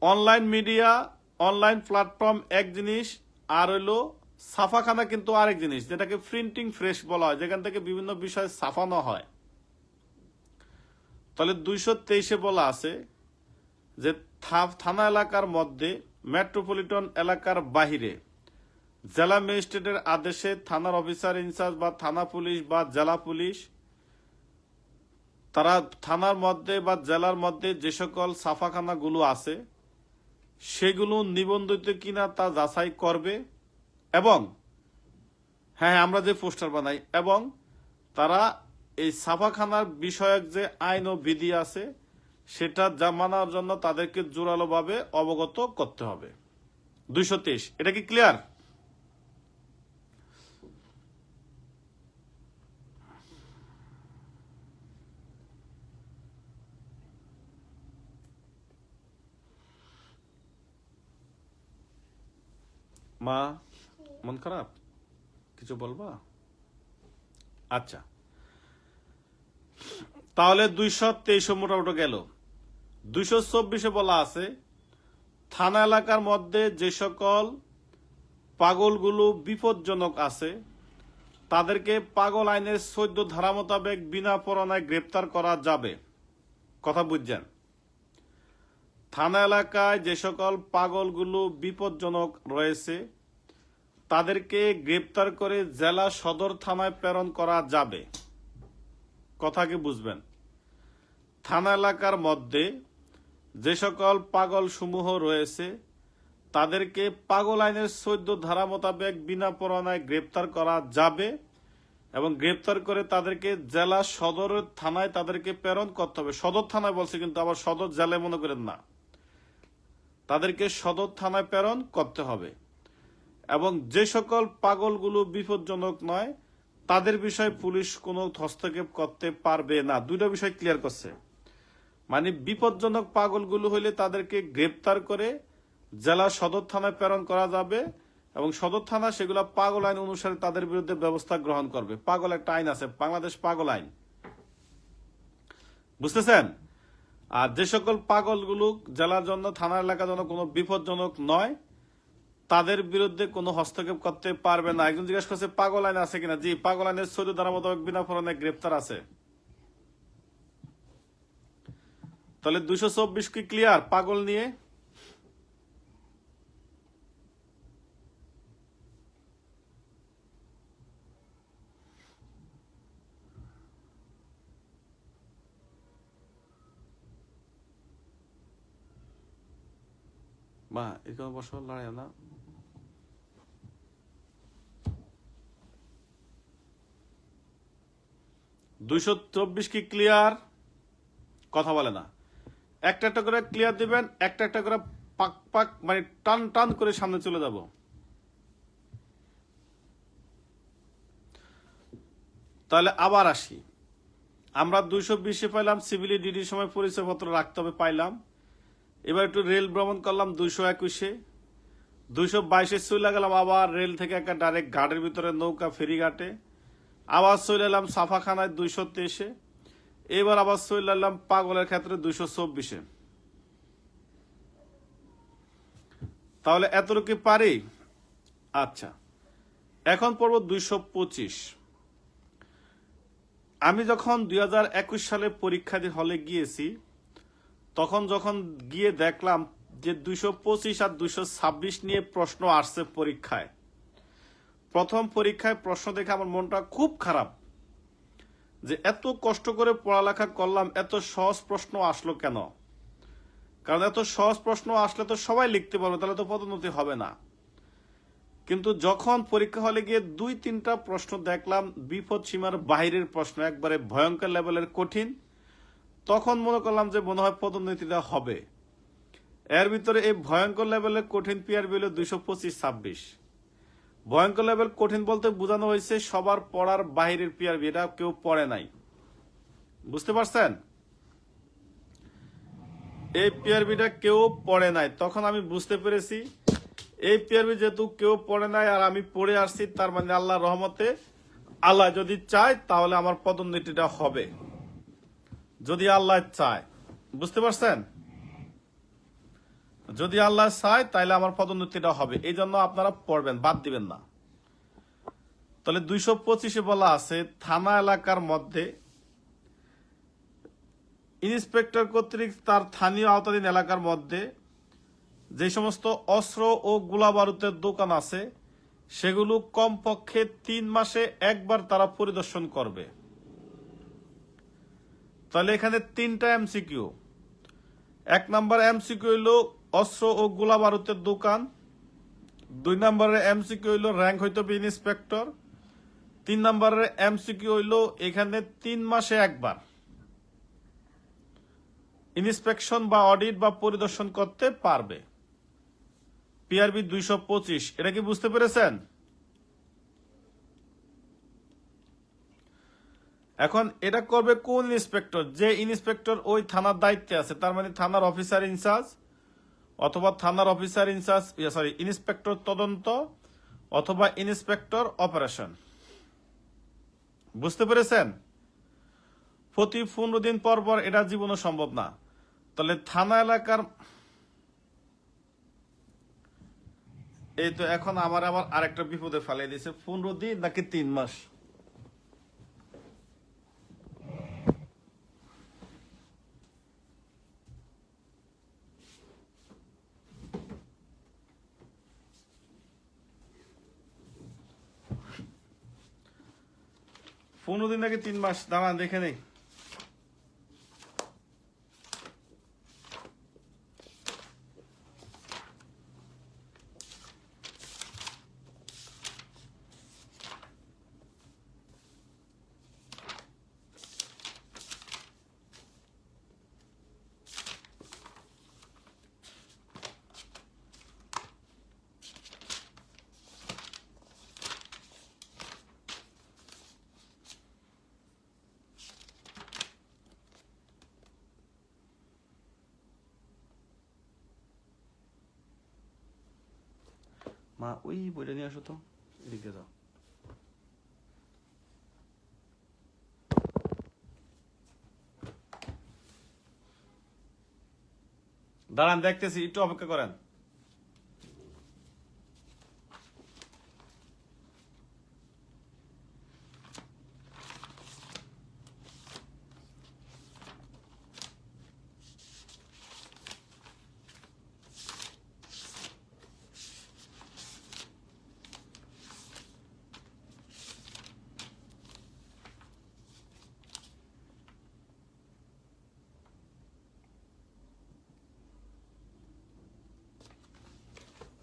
অনলাইন মিডিয়া, অনলাইন প্ল্যাটফর্ম এক জিনিস, আর হইলো ছাপাখানা কিন্তু আরেক জিনিস, যেটাকে প্রিন্টিং প্রেস বলা হয়, যেখান থেকে বিভিন্ন বিষয় ছাপানো হয়। তাহলে 223-এ বলা আছে যে থানা এলাকার মধ্যে, মেট্রোপলিটন এলাকার বাহিরে জেলা ম্যাজিস্ট্রেটের আদেশে থানার অফিসার ইনচার্জ বা থানা পুলিশ বা জেলা পুলিশ তারা থানার মধ্যে বা জেলার মধ্যে যে সকল ছাপাখানাগুলো আছে সেগুলো নিবন্ধিত কিনা তা যাচাই করবে। এবং হ্যাঁ, আমরা যে পোস্টার বানাই, এবং তারা এই ছাপাখানার বিষয়ক যে আইন ও বিধি আছে সেটা মানার জন্য তাদেরকে জোরালোভাবে অবগত করতে হবে। 223, এটা কি ক্লিয়ার? মা মন খারাপ, কিছু বলবা? আচ্ছা, তাহলে 223 মোটামুটি গেল। 224-এ বলা আছে থানা এলাকার মধ্যে যে সকল পাগলগুলো বিপজ্জনক আছে তাদেরকে পাগল আইনের 14 ধারা মোতাবেক বিনা পরোয়ানায় গ্রেপ্তার করা যাবে। কথা বুঝছেন? থানা এলাকায় যে সকল পাগলগুলো বিপজ্জনক রয়েছে তাদেরকে গ্রেপ্তার করে জেলা সদর থানায় প্রেরণ করা যাবে। কথা কি বুঝবেন? থানা এলাকার মধ্যে যে সকল পাগল সমূহ রয়েছে তাদেরকে পাগল আইনের 14 ধারা মোতাবেক বিনা পরোয়ানায় গ্রেপ্তার করা যাবে এবং গ্রেপ্তার করে তাদেরকে জেলা সদর থানায় তাদেরকে প্রেরণ করতে হবে। সদর থানায় বলছে, কিন্তু আবার সদর জেলায় মনে করেন না, তাদেরকে সদর থানায় প্রেরণ করতে হবে। এবং যে সকল পাগলগুলো বিপজ্জনক নয় তাদের বিষয়ে পুলিশ কোনো হস্তক্ষেপ করতে পারবে না। দুইটা বিষয় ক্লিয়ার করছে। মানে বিপজ্জনক পাগলগুলো হইলে তাদেরকে গ্রেপ্তার করে জেলা সদর থানায় প্রেরণ করা যাবে এবং সদর থানা সেগুলো পাগল আইন অনুসারে তাদের বিরুদ্ধে ব্যবস্থা গ্রহণ করবে। পাগল একটা আইন আছে, বাংলাদেশ পাগল আইন, বুঝতেছেন? আর যে সকল পাগলগুলো জেলার জন্য, থানার এলাকার জন্য কোনো বিপজ্জনক নয় তাদের বিরুদ্ধে কোনো হস্তক্ষেপ করতে পারবে না। একজন জিজ্ঞাসা করছে পাগল আইন আছে কিনা? জি, পাগল আইনের 14 ধারা মোতাবেক বিনা পরোয়ানায় গ্রেপ্তার আছে। তাহলে 224 কি ক্লিয়ার পাগল নিয়ে? মা এখানে বসো, লড়াই না। 224 কি ক্লিয়ার? কথা বলে না। একটা একটা করে ক্লিয়ার দিবেন, একটা একটা করে পাক পাক মানে টান টান করে সামনে চলে যাব। তাহলে আবার আসি, আমরা 220-এ পাইলাম সিভিলি ডিডির সময় পরিচয়পত্র রাখতে হবে, পাইলাম। এবার একটু রেল ভ্রমণ করলাম 221-এ, 222-এ চলে গেলাম আবার রেল থেকে একটা ডাইরেক্ট ঘাটের ভিতরে নৌকা ফেরি ঘাটে, আবার চলে এলাম ছাপাখানায় 223-এ, এবার আবার চলে এলাম পাগলের ক্ষেত্রে 224-এ। তাহলে এতটুকু পারি? আচ্ছা, এখন পড়ব 225। আমি যখন 2021 সালে পরীক্ষা হলে গিয়েছি তখন যখন গিয়ে দেখলাম যে 225 আর 226 নিয়ে প্রশ্ন আসছে পরীক্ষায়। প্রথম পরীক্ষায় প্রশ্ন দেখে আমার মনটা খুব খারাপ, যে এত কষ্ট করে পড়ালেখা করলাম, এত সহজ প্রশ্ন আসলো কেন? কারণ এত সহজ প্রশ্ন আসলে তো সবাই লিখতে পারবে, তাহলে তো পদোন্নতি হবে না। কিন্তু যখন পরীক্ষা হলে গিয়ে 2-3টা প্রশ্ন দেখলাম বিপদ সীমার বাইরের প্রশ্ন, একবারে ভয়ঙ্কর লেভেলের কঠিন, তখন মনে করলাম যে মনে হয় পদোন্নতিটা হবে। এর ভিতরে এই ভয়ঙ্কর লেভেলের কঠিন পিআরবি হলো 225-26। ভয়ঙ্কর লেভেল কঠিন বলতে বোঝানো হয়েছে সবার পড়ার বাহিরের পিআরবি, এটা কেউ পড়ে নাই, বুঝতে পারছেন? এই পিআরবিটা কেউ পড়ে নাই। তখন আমি বুঝতে পেরেছি এই পিআরবি যেহেতু কেউ পড়ে নাই আর আমি পড়ে আসছি, তার মানে আল্লাহর রহমতে আল্লাহ যদি চায় তাহলে আমার পদোন্নতিটা হবে, যদি আল্লাহ চায়, বুঝতে পারছেন? যদি আল্লাহ চায় তাহলে আমার পদোন্নতিটা হবে, এই জন্য আপনারা পড়বেন, বাদ দিবেন না। তাহলে 225-এ বলা আছে থানা এলাকার মধ্যে ইন্সপেক্টর কর্তৃক তার স্থানীয় আওতাধীন এলাকার মধ্যে যে সমস্ত অস্ত্র ও গোলা বারুদের দোকান আছে সেগুলো কমপক্ষে 3 মাসে একবার তারা পরিদর্শন করবে। তাহলে এখানে 3টা এমসিকিউ। 1 নম্বর এমসিকিউ হইল অস্ত্র ও গোলা বারুদের দোকান, 2 নম্বরের এমসিকিউ হইল র্যাঙ্ক হইতে হবে ইন্সপেক্টর, 3 নম্বরের এমসিকিউ হইল এখানে 3 মাসে একবার ইন্সপেকশন বা অডিট বা পরিদর্শন করতে পারবে। পিআরবি 225, এটা কি বুঝতে পেরেছেন? এখন এটা করবে কোন ইন্সপেক্টর? যে ইন্সপেক্টর ওই থানার দায়িত্বে আছে, তার মানে থানার অফিসার ইনচার্জ অথবা থানার অফিসার ইনচার্জ, ইন্সপেক্টর তদন্ত অথবা ইন্সপেক্টর অপারেশন, বুঝতে পেরেছেন? প্রতি 15 দিন পর পর এটা জীবনও সম্ভব না। তাহলে থানা এলাকার এই তো এখন আমার আবার আরেকটা বিপদে ফেলে দিয়েছে, 15 দিন নাকি 3 মাস। পনেরো দিন নাকি 3 মাস, দাঁড়ান দেখে নেই। মা ওই বইটা নিয়ে আসো তো, এদিকে যাও। দাঁড়ান দেখতেছি, একটু অপেক্ষা করেন।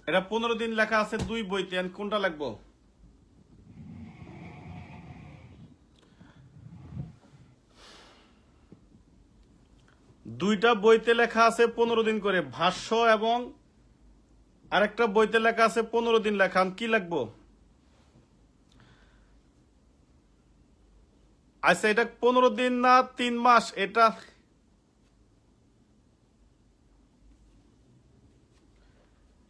এটা 15 দিন লেখা আছে 2 বইতে, কোনটা লিখবো? দুইটা বইতে লেখা আছে 15 দিন করে, ভাষ্য এবং আরেকটা বইতে লেখা আছে 15 দিন লেখা, কি লিখবো? আচ্ছা এটা 15 দিন না 3 মাস, এটা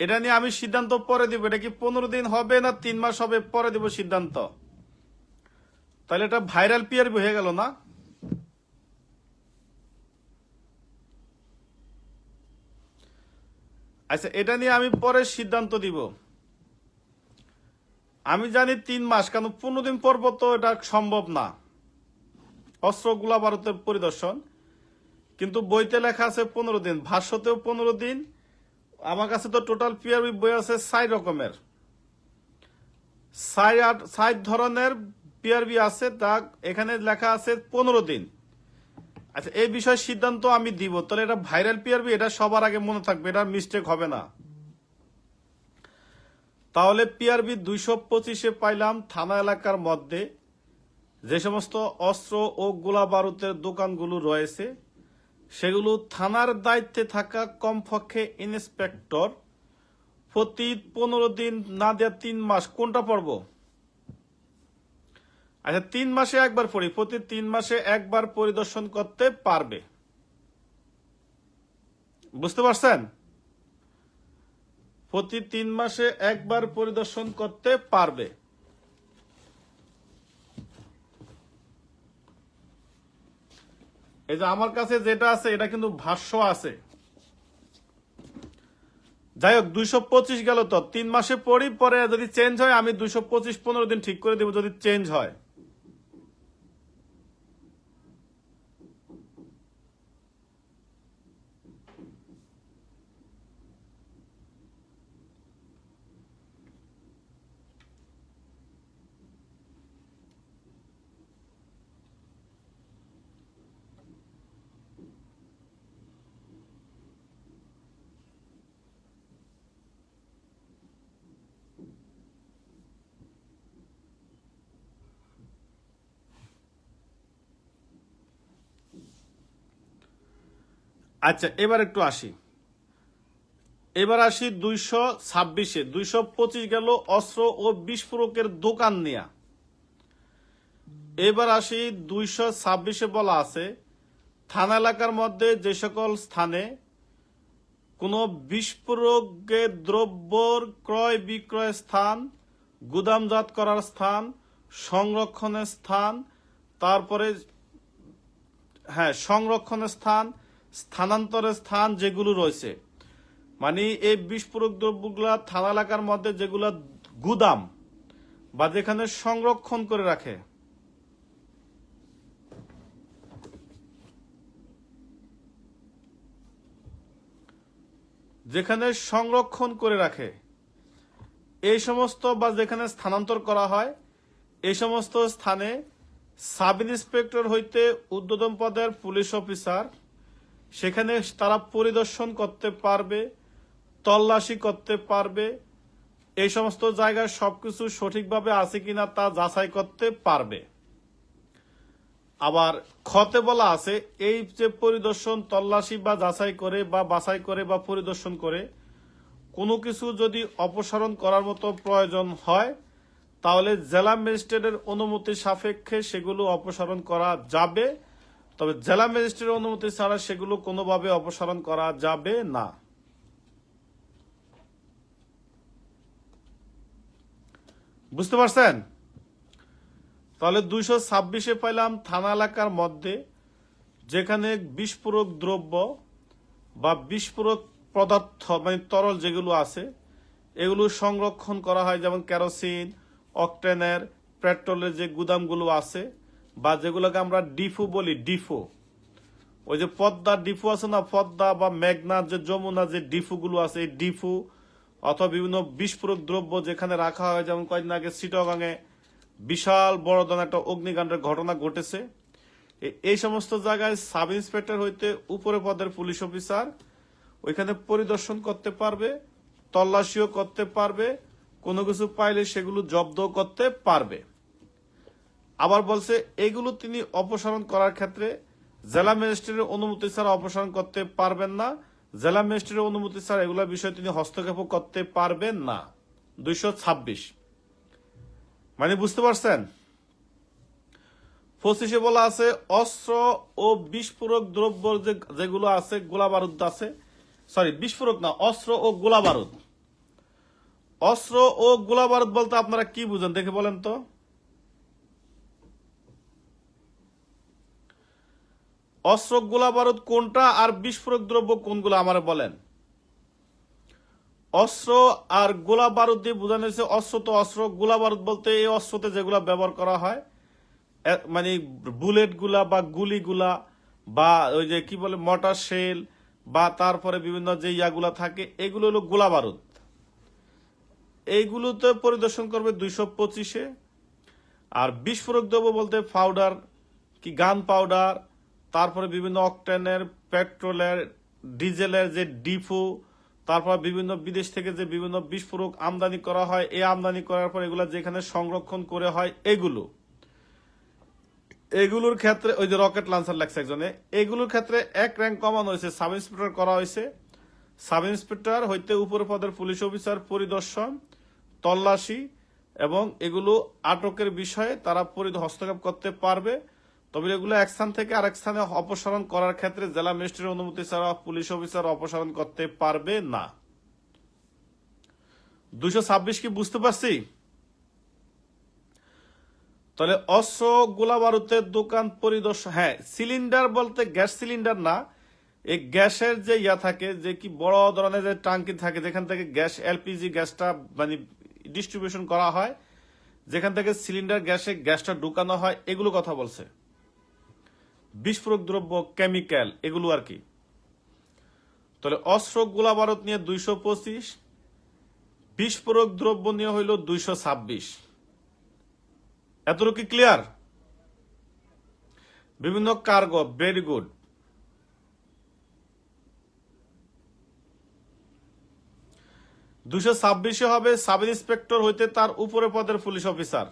এটা নিয়ে আমি সিদ্ধান্ত পরে দিব। এটা কি 15 দিন হবে না 3 মাস হবে, পরে দিব সিদ্ধান্ত। তাহলে এটা ভাইরাল পিআরবি হয়ে গেল না? আচ্ছা এটা নিয়ে আমি পরে সিদ্ধান্ত দিব। আমি জানি 3 মাস, কারণ 15 দিন পর তো এটা সম্ভব না, অস্ত্র গোলা বারুদের পরিদর্শন। কিন্তু বইতে লেখা আছে 15 দিন, ভাষ্যতেও 15 দিন। আমার কাছে তো টোটাল পিআরবি বই আছে 4 রকমের, 4 ধরনের পিআরবি আছে, তা এখানে লেখা আছে 15 দিন। আচ্ছা এই বিষয়ে সিদ্ধান্ত আমি দিব। তাহলে এটা ভাইরাল পিআরবি, এটা সবার আগে মনে থাকবে, এটা মিস্টেক হবে না। তাহলে পিআরবি 225-এ পাইলাম থানা এলাকার মধ্যে যে সমস্ত অস্ত্র ও গোলা বারুদের দোকানগুলো রয়েছে সেগুলো থানার দায়িত্বে থাকা কমপক্ষে ইন্সপেক্টর প্রতি 15 দিন না দেয়া 3 মাস, কোনটা পড়বো? আচ্ছা 3 মাসে একবার পড়ি, প্রতি 3 মাসে একবার পরিদর্শন করতে পারবে। বুঝতে পারছেন? প্রতি 3 মাসে একবার পরিদর্শন করতে পারবে। এই যে আমার কাছে যেটা আছে এটা কিন্তু ভাষ্য আছে। যাই হোক 225 গেল, তো 3 মাসে পড়ি, পরে যদি চেঞ্জ হয় আমি 225 15 দিন ঠিক করে দেব যদি চেঞ্জ হয়। আচ্ছা এবার একটু আসি, এবার আসি 226-এ। 225 গেল অস্ত্র ও বিস্ফোরকের দোকান নিয়া। এবার আসি 226-এ বলা আছে থানা এলাকার মধ্যে যে সকল স্থানে কোনো বিস্ফোরকের দ্রব্যর ক্রয় বিক্রয় স্থান, গুদামজাত করার স্থান, সংরক্ষণের স্থান, তারপরে সংরক্ষণের স্থান, স্থানান্তরের স্থান যেগুলো রয়েছে, মানে এই বিস্ফোরক দ্রব্যগুলা থানা এলাকার মধ্যে যেগুলা গুদাম বা যেখানে সংরক্ষণ করে রাখে, যেখানে সংরক্ষণ করে রাখে এই সমস্ত বা যেখানে স্থানান্তর করা হয় এই সমস্ত স্থানে সাব ইন্সপেক্টর হইতে ঊর্ধ্বতন পদের পুলিশ অফিসার সেখানে তারা পরিদর্শন করতে পারবে, তল্লাশি করতে পারবে, এই সমস্ত জায়গায় সবকিছু সঠিকভাবে আছে কিনা তা যাচাই করতে পারবে। আবার খতে বলা আছে এই যে পরিদর্শন, তল্লাশি বা যাচাই করে বা বাছাই করে বা পরিদর্শন করে কোনো কিছু যদি অপসারণ করার মতো প্রয়োজন হয় তাহলে জেলা ম্যাজিস্ট্রেটের অনুমতি সাপেক্ষে সেগুলো অপসারণ করা যাবে, তবে জেলা ম্যাজিস্ট্রেটের অনুমতি ছাড়া সেগুলো কোনোভাবে অপসারণ করা যাবে না। বুঝতে পারছেন? তাহলে 226-এ পাইলাম থানা এলাকার মধ্যে যেখানে বিস্ফোরক দ্রব্য বা বিস্ফোরক পদার্থ মানে তরল যেগুলো আছে এগুলো সংরক্ষণ করা হয়, যেমন কেরোসিন, অকটেনের, পেট্রোলের যে গুদামগুলো আছে বা যেগুলোকে আমরা ডিফু বলি, ডিফু, ওই যে পদ্মা ডিফু আছে না, পদ্মা বা মেঘনা যে যমুনা যে ডিফুগুলো আছে এই ডিফু অথবা বিভিন্ন বিস্ফোরক দ্রব্য যেখানে রাখা হয়, যেমন কয়েকদিন আগে চিটাগাঙে বিশাল বড় ধরনের একটা অগ্নিকাণ্ডের ঘটনা ঘটেছে। এই সমস্ত জায়গায় সাব ইন্সপেক্টর হইতে উপরে পদের পুলিশ অফিসার ওইখানে পরিদর্শন করতে পারবে, তল্লাশিও করতে পারবে, কোনো কিছু পাইলে সেগুলো জব্দ করতে পারবে। আবার বলছে এগুলো তিনি অপসারণ করার ক্ষেত্রে জেলা ম্যাজিস্ট্রেটের অনুমতি ছাড়া অপসারণ করতে পারবেন না, জেলা ম্যাজিস্ট্রেটের অনুমতি ছাড়া এগুলোর বিষয়ে তিনি হস্তক্ষেপ করতে পারবেন না। 226 মানে বুঝতে পারছেন? 25-এ বলা আছে অস্ত্র ও বিস্ফোরক দ্রব্য যেগুলো আছে, গোলা বারুদ আছে, সরি বিস্ফোরক না, অস্ত্র ও গোলা বারুদ। অস্ত্র ও গোলা বারুদ বলতে আপনারা কি বুঝেন দেখে বলেন তো? অস্ত্র গোলা বারুদ কোনটা আর বিস্ফোরক দ্রব্য কোনগুলো আমার বলেন। অস্ত্র আর গোলা বারুদ দিয়ে বোঝানো হয়েছে অস্ত্র তো অস্ত্র, গোলা বারুদ বলতে এই অস্ত্রতে যেগুলা ব্যবহার করা হয় মানে বুলেট গুলা বা গুলিগুলা বা ওই যে কি বলে মটার শেল বা তারপরে বিভিন্ন যে ইয়াগুলা থাকে এগুলো হলো গোলা বারুদ। এইগুলোতে পরিদর্শন করবে 225-এ। আর বিস্ফোরক দ্রব্য বলতে পাউডার কি গান পাউডার, তারপরে বিভিন্ন অকটেনের, পেট্রোলের, ডিজেলের যে ডিপো, তারপর বিভিন্ন বিদেশ থেকে যে বিভিন্ন বিস্ফোরক আমদানি করা হয়, এই আমদানি করার পর এগুলা যেখানে সংরক্ষণ করে হয় এগুলোর ক্ষেত্রে ওই যে রকেট লঞ্চার লাগছে একজনে, এগুলোর ক্ষেত্রে এক র্যাঙ্ক কমানো হয়েছে, সাব ইন্সপেক্টর করা হয়েছে। সাব ইন্সপেক্টর হইতে উপর পদের পুলিশ অফিসার পরিদর্শন, তল্লাশি এবং এগুলো আটকের বিষয়ে তারা হস্তক্ষেপ করতে পারবে। তবে এগুলো এক স্থান থেকে আরেক স্থানে অপসারণ করার ক্ষেত্রে জেলা ম্যাজিস্ট্রেটের অনুমতি ছাড়া পুলিশ অফিসার অপসারণ করতে পারবে না। 226 কি বুঝতে পারছি? তাহলে অস্ত্র গোলা বারুদের দোকান পরিদর্শন, হ্যাঁ সিলিন্ডার বলতে গ্যাস সিলিন্ডার না, এই গ্যাসের যে ইয়া থাকে, যে কি বড় ধরনের যে টাঙ্কি থাকে যেখান থেকে গ্যাস এলপিজি গ্যাসটা মানে ডিস্ট্রিবিউশন করা হয়, যেখান থেকে সিলিন্ডার গ্যাসটা ঢুকানো হয়, এগুলো কথা বলছে। বিস্ফোরক দ্রব্য, কেমিক্যাল, এগুলো আর কি। তাহলে অস্ত্র গোলা বারুদ নিয়ে 225, বিস্ফোরক দ্রব্য নিয়ে হইল 226। এতটুকু ক্লিয়ার? বিভিন্ন কার্গো, ভেরি গুড। দুশো 226 হবে সাব ইন্সপেক্টর হইতে তার উপরে পদের পুলিশ অফিসার।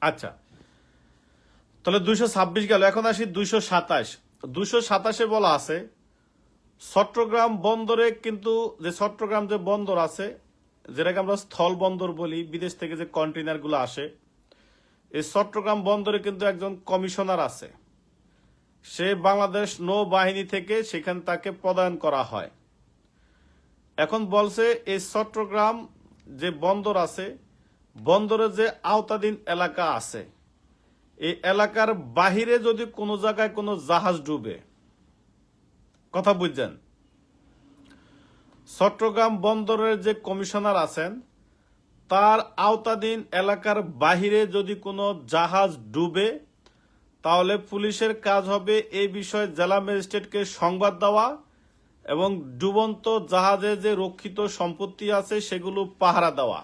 আচ্ছা, তাহলে 226 গেল। এখন আসি 227। 227-এ বলা আছে চট্টগ্রাম বন্দরে, কিন্তু যে চট্টগ্রাম যে বন্দর আছে, যেটাকে আমরা স্থল বন্দর বলি, বিদেশ থেকে যে কন্টেইনার গুলো আসে, এই চট্টগ্রাম বন্দরে কিন্তু একজন কমিশনার আছে। সে বাংলাদেশ নৌবাহিনী থেকে সেখানে তাকে পদায়ন করা হয়। এখন বলছে এই চট্টগ্রাম যে বন্দর আছে, বন্দরের যে আওতাধীন এলাকা আছে, এই এলাকার বাহিরে যদি কোনো জায়গায় কোনো জাহাজ ডুবে, কথা বুঝছেন, চট্টগ্রাম বন্দরের যে কমিশনার আছেন তার আওতাধীন এলাকার বাহিরে যদি কোনো জাহাজ ডুবে, তাহলে পুলিশের কাজ হবে এই বিষয়ে জেলা ম্যাজিস্ট্রেটকে সংবাদ দেওয়া এবং ডুবন্ত জাহাজে যে রক্ষিত সম্পত্তি আছে সেগুলো পাহারা দেওয়া।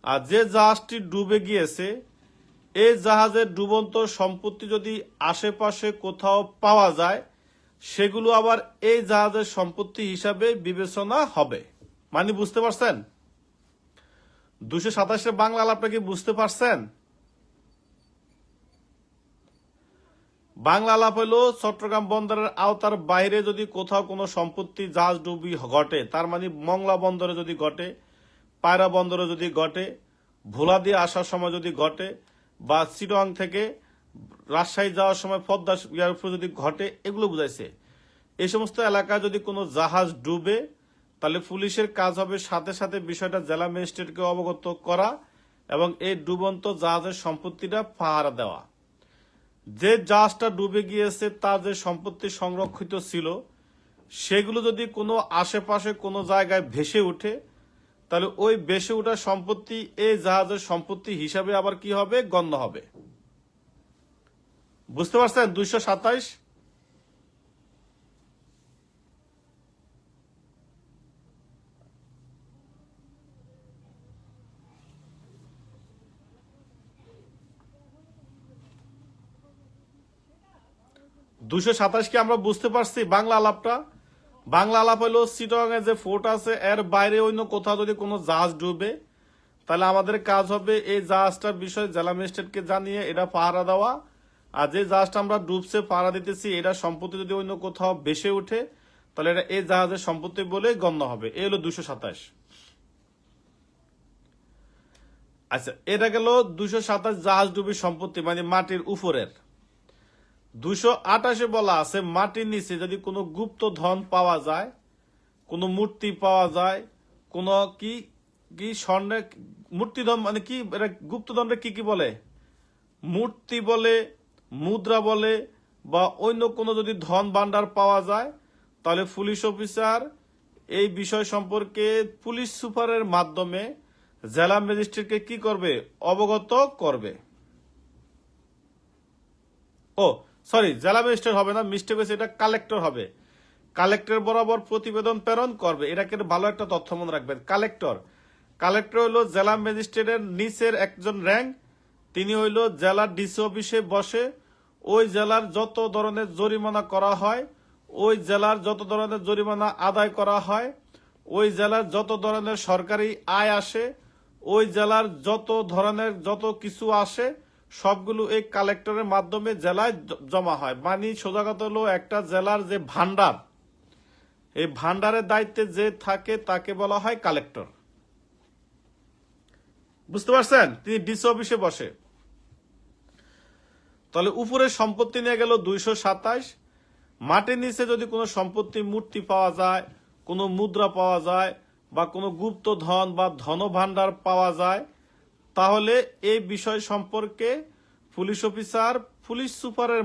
আর যে জাহাজটি ডুবে গিয়েছে, এই জাহাজের ডুবন্ত সম্পত্তি যদি আশেপাশে কোথাও পাওয়া যায়, সেগুলো আবার এই জাহাজের সম্পত্তি হিসাবে বিবেচনা হবে। মানে বুঝতে পারছেন? 227-এর বাংলা আলাপটা কি বুঝতে পারছেন? বাংলা আলাপ হলো চট্টগ্রাম বন্দরের আওতার বাইরে যদি কোথাও কোনো সম্পত্তি জাহাজ ডুবি ঘটে, তার মানে মংলা বন্দরে যদি ঘটে, পায়রা বন্দরে যদি ঘটে, ভোলা দিয়ে আসার সময় যদি ঘটে, বা চিটং থেকে রাজশাহী যাওয়ার সময় পদ্মা ইয়ার উপরে যদি ঘটে, এগুলো বুঝাইছে। এই সমস্ত এলাকায় যদি কোনো জাহাজ ডুবে, তাহলে পুলিশের কাজ হবে সাথে সাথে বিষয়টা জেলা ম্যাজিস্ট্রেটকে অবগত করা এবং এই ডুবন্ত জাহাজের সম্পত্তিটা পাহারা দেওয়া। যে জাহাজটা ডুবে গিয়েছে তার যে সম্পত্তি সংরক্ষিত ছিল, সেগুলো যদি কোনো আশেপাশে কোনো জায়গায় ভেসে উঠে, তাহলে ওই ভেসে ওঠা সম্পত্তি এই জাহাজের সম্পত্তি হিসাবে আবার কি হবে, গণ্য হবে। বুঝতে পারছেন? 227। কি আমরা বুঝতে পারছি বাংলা আলাপটা? বাংলা আলাপ হলো চিটং এর যে ফোর্ট আছে এর বাইরে অন্য কোথাও যদি কোনো জাহাজ ডুবে, তাহলে আমাদের কাজ হবে এই জাহাজটার বিষয়ে জেলা ম্যাজিস্ট্রেটকে জানিয়ে এটা পাহারা দেওয়া। আর যে জাহাজটা আমরা ডুবছে পাহারা দিতেছি, এটা সম্পত্তি যদি অন্য কোথাও ভেসে উঠে, তাহলে এটা এই জাহাজের সম্পত্তি বলে গণ্য হবে। এই হলো 227। আচ্ছা, এটা গেল 227 জাহাজ ডুবি সম্পত্তি, মানে মাটির উপরের। 228-এ বলা আছে মাটির নিচে যদি কোনো গুপ্ত ধন পাওয়া যায়, কোনো মূর্তি পাওয়া যায়, কোন কি কি স্বর্ণের মূর্তিধন, মানে কি এটা গুপ্তধনরে কি কি বলে, মূর্তি বলে, মুদ্রা বলে, বা অন্য কোনো যদি ধন ভান্ডার পাওয়া যায়, তাহলে পুলিশ অফিসার এই বিষয় সম্পর্কে পুলিশ সুপারের মাধ্যমে জেলা ম্যাজিস্ট্রেটকে কি করবে, অবগত করবে। ও সরি, জেলা ম্যাজিস্ট্রেট হবে না, মিস্টেক হয়েছে, এটা কালেক্টর হবে। কালেক্টর বরাবর প্রতিবেদন প্রেরণ করবে। এটাকে ভালো একটা তথ্য মনে রাখবেন। কালেক্টর হইল জেলা ম্যাজিস্ট্রেটের নিচের একজন র্যাঙ্ক, তিনি হইল জেলার ডিসি অফিসে বসে ওই জেলার যত ধরনের জরিমানা করা হয়, ওই জেলার যত ধরনের জরিমানা আদায় করা হয়, ওই জেলার যত ধরনের সরকারি আয় আসে, ওই জেলার যত ধরনের যত কিছু আসে সবগুলো এই কালেক্টরের মাধ্যমে জেলায় জমা হয়। মানে সোজা কথা হলো একটা জেলার যে ভান্ডার, এই ভান্ডারের দায়িত্বে যে থাকে তাকে বলা হয় কালেক্টর। বুঝতে পারছেন? তিনি ডিসি অফিসে বসে। তাহলে উপরে সম্পত্তি নিয়ে গেল 227। মাটির নিচে যদি কোনো সম্পত্তি মূর্তি পাওয়া যায়, কোনো মুদ্রা পাওয়া যায়, বা কোনো গুপ্ত ধন বা ধন ভাণ্ডার পাওয়া যায়, তাহলে এই বিষয় সম্পর্কে পুলিশ অফিসার পুলিশ সুপারের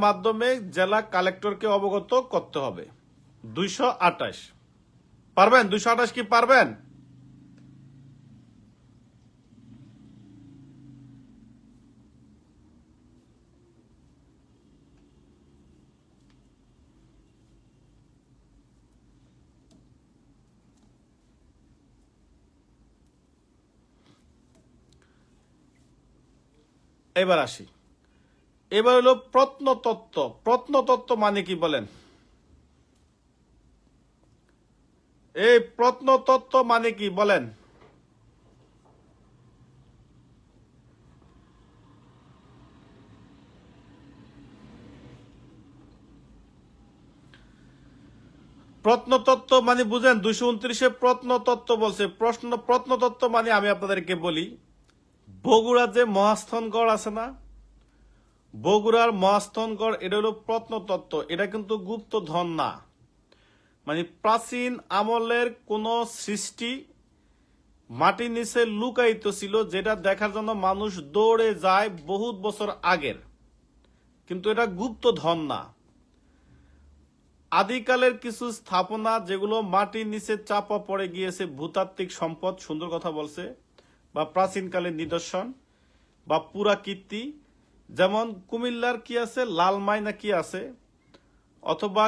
মাধ্যমে জেলা কালেক্টরকে অবগত করতে হবে। 228 পারবেন? 228 কি পারবেন? এবার আসি, এবার হলো প্রত্নতত্ত্ব। প্রত্নতত্ত্ব মানে কি বলেন? এই প্রত্নতত্ত্ব মানে কি বলেন? প্রত্নতত্ত্ব মানে বুঝেন? 229-এ প্রত্নতত্ত্ব বলছে। প্রত্নতত্ত্ব মানে আমি আপনাদেরকে বলি, বগুড়ার যে মহাস্থানগড় আছে না, বগুড়ার মহাস্থানগড়, এটা হলো প্রত্নতত্ত্ব। এটা কিন্তু গুপ্ত ধন না, মানে প্রাচীন আমলের কোন সৃষ্টি মাটির নিচে লুকায়িত ছিল, যেটা দেখার জন্য মানুষ দৌড়ে যায় বহুত বছর আগের, কিন্তু এটা গুপ্ত ধন না। আদিকালের কিছু স্থাপনা যেগুলো মাটির নিচে চাপা পড়ে গিয়েছে, ভূতাত্ত্বিক সম্পদ, সুন্দর কথা বলছে, বা প্রাচীনকালের নিদর্শন বা পুরাকীর্তি, যেমন কুমিল্লার কি আছে, লালমাই না কি আছে, অথবা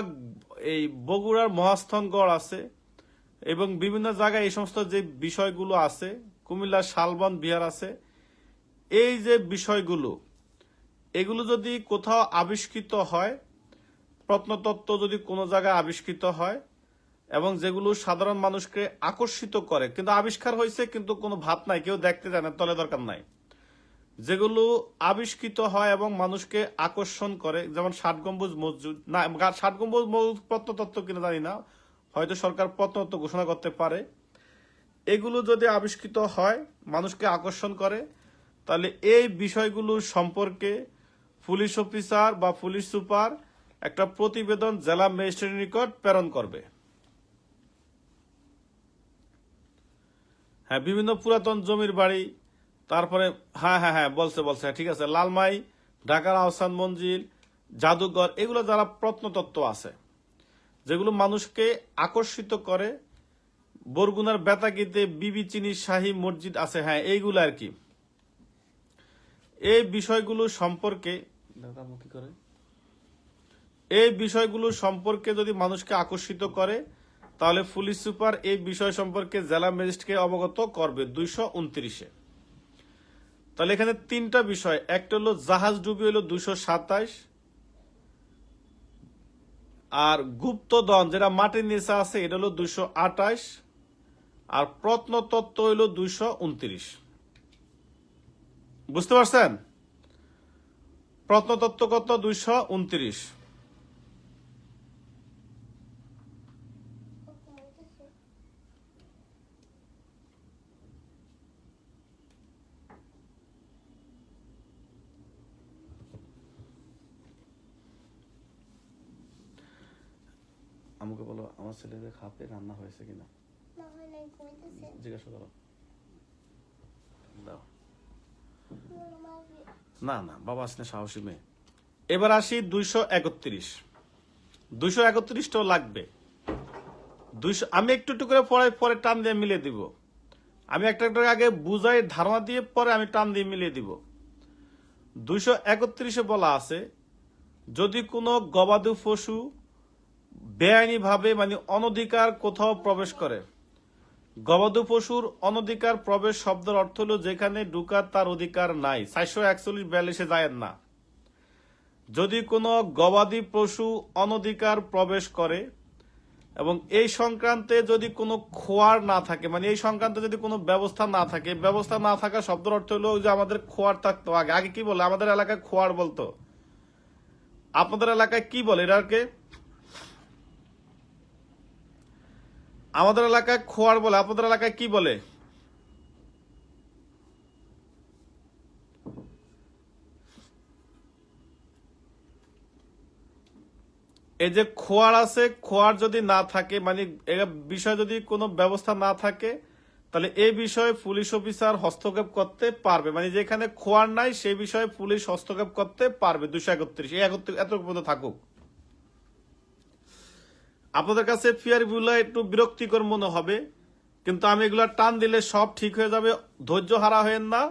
এই বগুড়ার মহাস্থানগড় আছে, এবং বিভিন্ন জায়গায় এই সমস্ত যে বিষয়গুলো আছে, কুমিল্লার শালবন বিহার আছে, এই যে বিষয়গুলো, এগুলো যদি কোথাও আবিষ্কৃত হয়, প্রত্নতত্ত্ব যদি কোনো জায়গায় আবিষ্কৃত হয়, এবং যেগুলো সাধারণ মানুষকে আকর্ষিত করে, কিন্তু আবিষ্কার হয়েছে কিন্তু কোনো ভাত নাই, কেউ দেখতে যায় না, তলে দরকার নাই, যেগুলো আবিষ্কৃত হয় এবং মানুষকে আকর্ষণ করে, যেমন 60 গম্বুজ মসজিদ, না 60 গম্বুজ মসজিদ প্রত্নতত্ত্ব কিনা জানি না, হয়তো সরকার প্রত্নতত্ত্ব ঘোষণা করতে পারে। এগুলো যদি আবিষ্কৃত হয়, মানুষকে আকর্ষণ করে, তাহলে এই বিষয়গুলো সম্পর্কে পুলিশ অফিসার বা পুলিশ সুপার একটা প্রতিবেদন জেলা ম্যাজিস্ট্রেটের নিকট প্রেরণ করবে। হ্যাঁ, বিভিন্ন পুরাতন জমির বাড়ি, তারপরে হ্যাঁ হ্যাঁ হ্যাঁ বলছে ঠিক আছে, লালমাই, ঢাকার আহসান মঞ্জিল, জাদুঘর, এগুলো যারা প্রত্নতত্ত্ব আছে, যেগুলো মানুষকে আকর্ষিত করে, বরগুনার বেতাগিতে বিবি চিনি শাহী মসজিদ আছে, হ্যাঁ এইগুলো আর কি। এই বিষয়গুলো সম্পর্কে যদি মানুষকে আকর্ষিত করে, তাহলে পুলিশ সুপার এই বিষয় সম্পর্কে জেলা ম্যাজিস্ট্রেটকে অবগত করবে। 229-এ তাহলে এখানে তিনটা বিষয়, একটা হলো জাহাজ ডুবি হলো 227, আর গুপ্তধন যেটা মাটির নিচে আছে এটা হলো 228, আর প্রত্নতত্ত্ব হইল 229। বুঝতে পারছেন? প্রত্নতত্ত্ব কত? 229। আমাকে বলো আমার ছেলেদের খাপে রান্না হয়েছে কিনা, জিজ্ঞাসা করো। না না, বাবা আসলে সাহসী মেয়ে। এবার আসি 231। 231টাও লাগবে। আমি একটু একটু করে পরে টান দিয়ে মিলিয়ে দিব। আমি একটা আগে বুঝাই ধারণা দিয়ে পরে আমি টান দিয়ে মিলিয়ে দিব। 231-এ বলা আছে যদি কোনো গবাদি পশু বেআইনি ভাবে মানে অনধিকার কোথাও প্রবেশ করে, গবাদি পশুর অনধিকার প্রবেশ শব্দের অর্থ হলো যেখানে ঢুকার তার অধিকার নাই, 441-42 যায় না। যদি কোনো গবাদি পশু অনধিকার প্রবেশ করে এবং এই সংক্রান্তে যদি কোনো খোয়ার না থাকে, মানে এই সংক্রান্তে যদি কোনো ব্যবস্থা না থাকে, ব্যবস্থা না থাকা শব্দের অর্থ হলো যে আমাদের খোয়ার থাকতো। আগে আগে কি বলে, আমাদের এলাকায় খোয়ার বলতো, আপনাদের এলাকায় কি বলে এটাকে? আমাদের এলাকায় খোয়ার বলে, আপনাদের এলাকায় কি বলে? এই যে খোয়ার আছে, খোয়ার যদি না থাকে মানে বিষয় যদি কোনো ব্যবস্থা না থাকে, তাহলে এই বিষয়ে পুলিশ অফিসার হস্তক্ষেপ করতে পারবে। মানে যেখানে খোয়ার নাই সেই বিষয়ে পুলিশ হস্তক্ষেপ করতে পারবে। 231 এই এত পর্যন্ত থাকুক। আপনাদের কাছে ফিয়ারগুলো একটু বিরক্তিকর মনে হবে, কিন্তু আমি এগুলা টান দিলে সব ঠিক হয়ে যাবে। ধৈর্য হারা হয়েন না,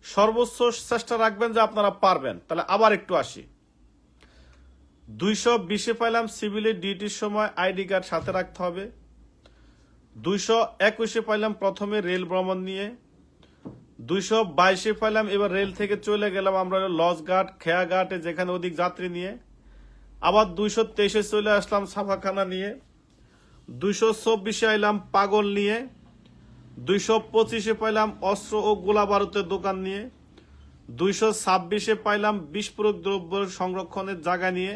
সর্বোচ্চ চেষ্টা রাখবেন যে আপনারা পারবেন। তাহলে আবার একটু আসি। 220-এ পাইলাম সিভিলের ডিউটির সময় আইডি কার্ড সাথে রাখতে হবে। 221-এ পাইলাম প্রথমে রেল ভ্রমণ নিয়ে। 222-এ পাইলাম এবার রেল থেকে চলে গেলাম আমরা লজ ঘাট, খেয়া ঘাটে, যেখানে অধিক যাত্রী নিয়ে। আবার 223-এ চলে আসলাম ছাপাখানা নিয়ে। 224-এ আইলাম পাগল নিয়ে। 225-এ পাইলাম অস্ত্র ও গোলা বারুদের দোকান নিয়ে। 226-এ পাইলাম বিস্ফোরক দ্রব্য সংরক্ষণের জায়গা নিয়ে।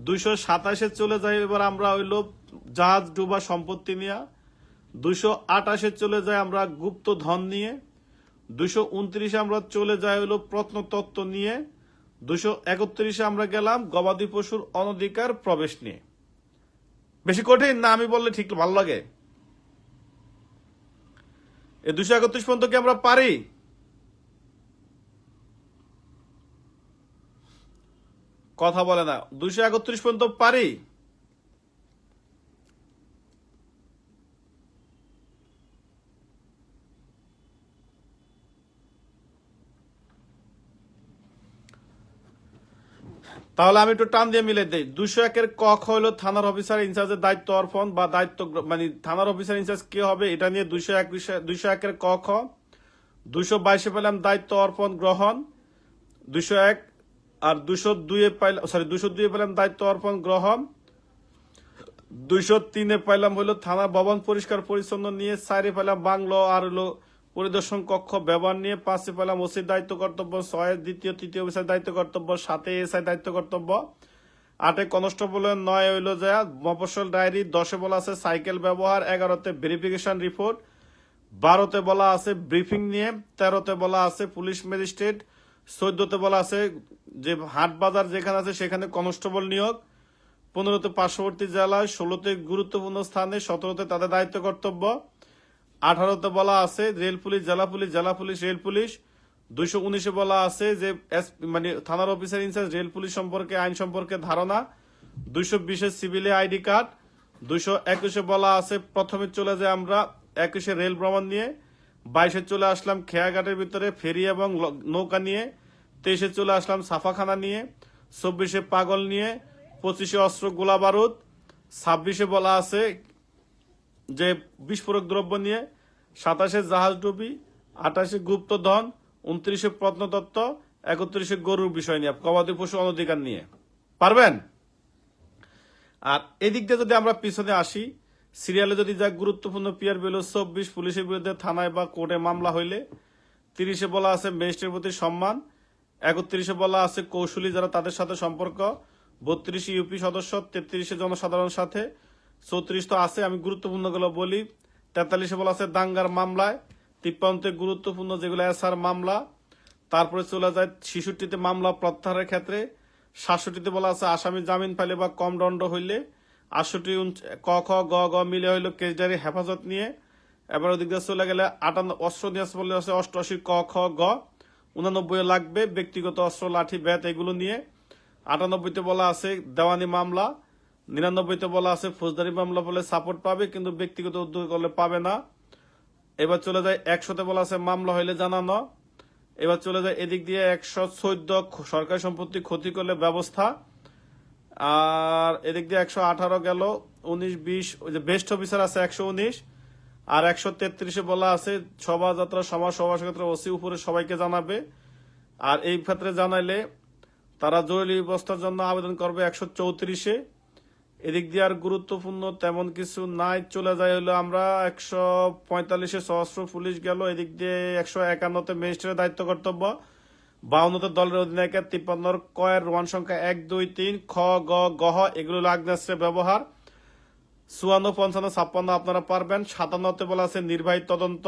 227-এ চলে যাই এবার আমরা হইল জাহাজ ডুবা সম্পত্তি নিয়ে। 228-এ চলে যাই আমরা গুপ্ত ধন নিয়ে। 229-এ আমরা চলে যাই হইল প্রত্নতত্ত্ব নিয়ে। 231-এ আমরা গেলাম গবাদি পশুর অনধিকার প্রবেশ নিয়ে। বেশি কঠিন না, আমি বললে ঠিক ভালো লাগে? এই 231 পর্যন্ত কি আমরা পারি? কথা বলে না। 231 পর্যন্ত পারি? তাহলে আমি একটু টান দিয়ে মিলে দিই। 201-এর ক খ হলো থানার অফিসার ইনচার্জের দায়িত্ব অর্পণ বা দায়িত্ব, মানে থানার অফিসার ইনচার্জ কে হবে এটা নিয়ে 201-এর ক খ। 222-এ পেলাম দায়িত্ব অর্পণ গ্রহণ 201, আর 202-এ পাইলাম 202-এ পেলাম দায়িত্ব অর্পণ গ্রহণ। 203-এ পাইলাম হইলো থানা ভবন পরিষ্কার পরিচ্ছন্ন নিয়ে। 4-এ পেলাম বাংলো আর হলো পরিদর্শন কক্ষ ব্যবহার নিয়ে। 5-এ পেলাম ওসির দায়িত্ব কর্তব্য। 6-এ দ্বিতীয় তৃতীয় অফিসার দায়িত্ব কর্তব্য। 7-এ এসআই দায়িত্ব কর্তব্য। 8-এ কনস্টেবল। 9-এ হইলো যা মফস্বল ডায়েরি। 10-এ বলা আছে সাইকেল ব্যবহার। 11-তে ভেরিফিকেশন রিপোর্ট। 12-তে বলা আছে ব্রিফিং নিয়ে। 13-তে বলা আছে পুলিশ ম্যাজিস্ট্রেট। 14-তে বলা আছে যে হাট বাজার যেখানে আছে সেখানে কনস্টেবল নিয়োগ। 15-তে পার্শ্ববর্তী জেলায়। 16-তে গুরুত্বপূর্ণ স্থানে। 17-তে তাদের দায়িত্ব কর্তব্য। 18-তে বলা আছে রেল পুলিশ, জেলা পুলিশ, জেলা পুলিশ, রেল পুলিশ। 219-এ বলা আছে যে মানে থানার অফিসার ইনচার্জ রেল পুলিশ সম্পর্কে আইন সম্পর্কে ধারণা। 220-এ সিভিলে আইডি কার্ড। 221-এ বলা আছে প্রথমে চলে যায় আমরা 21-এ রেল ভ্রমণ নিয়ে। 22-এ চলে আসলাম খেয়াঘাটের ভিতরে ফেরি এবং নৌকা নিয়ে। 23-এ চলে আসলাম ছাপাখানা নিয়ে। 24-এ পাগল নিয়ে। 25-এ অস্ত্র গোলা বারুদ। 26-এ বলা আছে যে বিস্ফোরক দ্রব্য নিয়ে। 27-এ জাহাজ ডুবি। 28-এ গুপ্তধন। 29-এ প্রত্নতত্ত্ব। 31-এ গরুর বিষয় নিয়ে, গবাদি পশু অনধিকার নিয়ে। পারবেন? আর এদিক দিয়ে যদি আমরা পিছনে আসি, সিরিয়ালে যদি যা গুরুত্বপূর্ণ পিয়ার বেল 24 পুলিশের বিরুদ্ধে থানায় বা কোর্টে মামলা হইলে। 30-এ বলা আছে ম্যাজিস্ট্রেটের প্রতি সম্মান। 31-এ বলা আছে কৌশলী যারা তাদের সাথে সম্পর্ক। 32-এ ইউপি সদস্য। 33-এ জনসাধারণের সাথে। 34 তো আছে, আমি গুরুত্বপূর্ণ গুলো বলি। 43-এ বলা আছে দাঙ্গার মামলায়। 53-তে গুরুত্বপূর্ণ যেগুলো এসআর মামলা। তারপরে চলে যায় 66-তে মামলা প্রত্যাহারের ক্ষেত্রে। 67-তে বলা আছে আসামি জামিন পাইলে বা কম দণ্ড হইলে। 68 ক খ গ গ মিলে হইল কেসডারি হেফাজত নিয়ে। এবার ওদিক দিয়ে চলে গেলে 58 অস্ত্র নিয়ে বলে আছে 88 ক খ গ। 89-এ লাগবে ব্যক্তিগত অস্ত্র, লাঠি, ব্যাট এগুলো নিয়ে। 98-তে বলা আছে দেওয়ানি মামলা। 99-তে বলা আছে ফৌজদারি মামলা বলে সাপোর্ট পাবে কিন্তু ব্যক্তিগত উদ্যোগ করলে পাবে না। এবার চলে যায় 100-তে বলা আছে মামলা হইলে জানানো। এবার চলে যায় এদিক দিয়ে 114 সরকারি সম্পত্তি ক্ষতি করলে ব্যবস্থা। আর এদিক দিয়ে 118 গেল, 19, 20 ওই যে বেস্ট অফিসার আছে 119, আর 133-এ বলা আছে শোভাযাত্রা সমাজ সভা ক্ষেত্রে ওসি উপরে সবাইকে জানাবে। আর এই ক্ষেত্রে জানাইলে তারা জরুরি ব্যবস্থার জন্য আবেদন করবে 134-এ। এদিক দিয়ে আর গুরুত্বপূর্ণ তেমন কিছু নাই। চলে যায় হলো আমরা 145-এ সশস্ত্র পুলিশ গেল। এদিক দিয়ে 151-তে ম্যাজিস্ট্রেটের দায়িত্ব কর্তব্য, 52-তে দলের অধিনায়কের, 53-র কয়ের রোমান সংখ্যা 1, 2, 3 খ গ গহ এগুলো আগ্নেয়াস্ত্রের ব্যবহার। 54, 55, 56 আপনারা পারবেন। 57-তে বলা আছে নির্বাহী তদন্ত।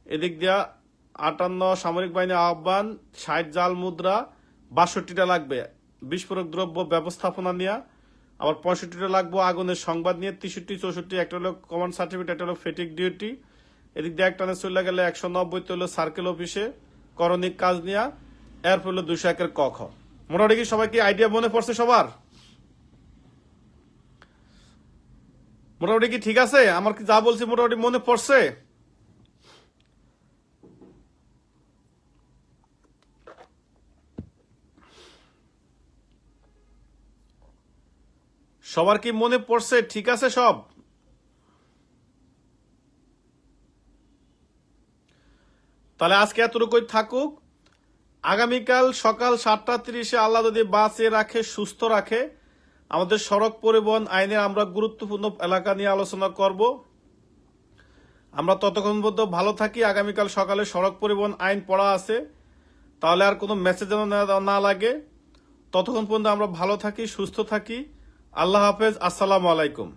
এদিক দিয়া 58 সামরিক বাহিনী আহ্বান, 60 জাল মুদ্রা, 62টা লাগবে বিস্ফোরক দ্রব্য ব্যবস্থাপনা নিয়ে, আবার 65টা লাগবে আগুনের সংবাদ নিয়ে, 63, 64 একটা হলো কমান্ড সার্টিফিকেট, একটা হলো ফেটিক ডিউটি। এদিক দিয়ে একটা চলে গেলে 190-তে হলো সার্কেল অফিসে করণিক কাজ নিয়ে, এরপর হলো 201-এর ক খ। মোটামুটি কি সবাই কি আইডিয়া মনে পড়ছে সবার? মোটামুটি কি ঠিক আছে? আমার কি যা বলছি মোটামুটি মনে পড়ছে? সবার কি মনে পড়ছে? ঠিক আছে সব? তাহলে আজকে এতটুকুই থাকুক। আগামীকাল সকাল 7:30-এ আল্লাহ যদি বাঁচিয়ে রাখে, সুস্থ রাখে, আমাদের সড়ক পরিবহন আইনে আমরা গুরুত্বপূর্ণ এলাকা নিয়ে আলোচনা করব। আমরা ততক্ষণ পর্যন্ত ভালো থাকি। আগামীকাল সকালে সড়ক পরিবহন আইন পড়া আছে, তাহলে আর কোনো মেসেজ যেন না লাগে। ততক্ষণ পর্যন্ত আমরা ভালো থাকি, সুস্থ থাকি। আল্লাহ হাফেজ, আসসালামু আলাইকুম।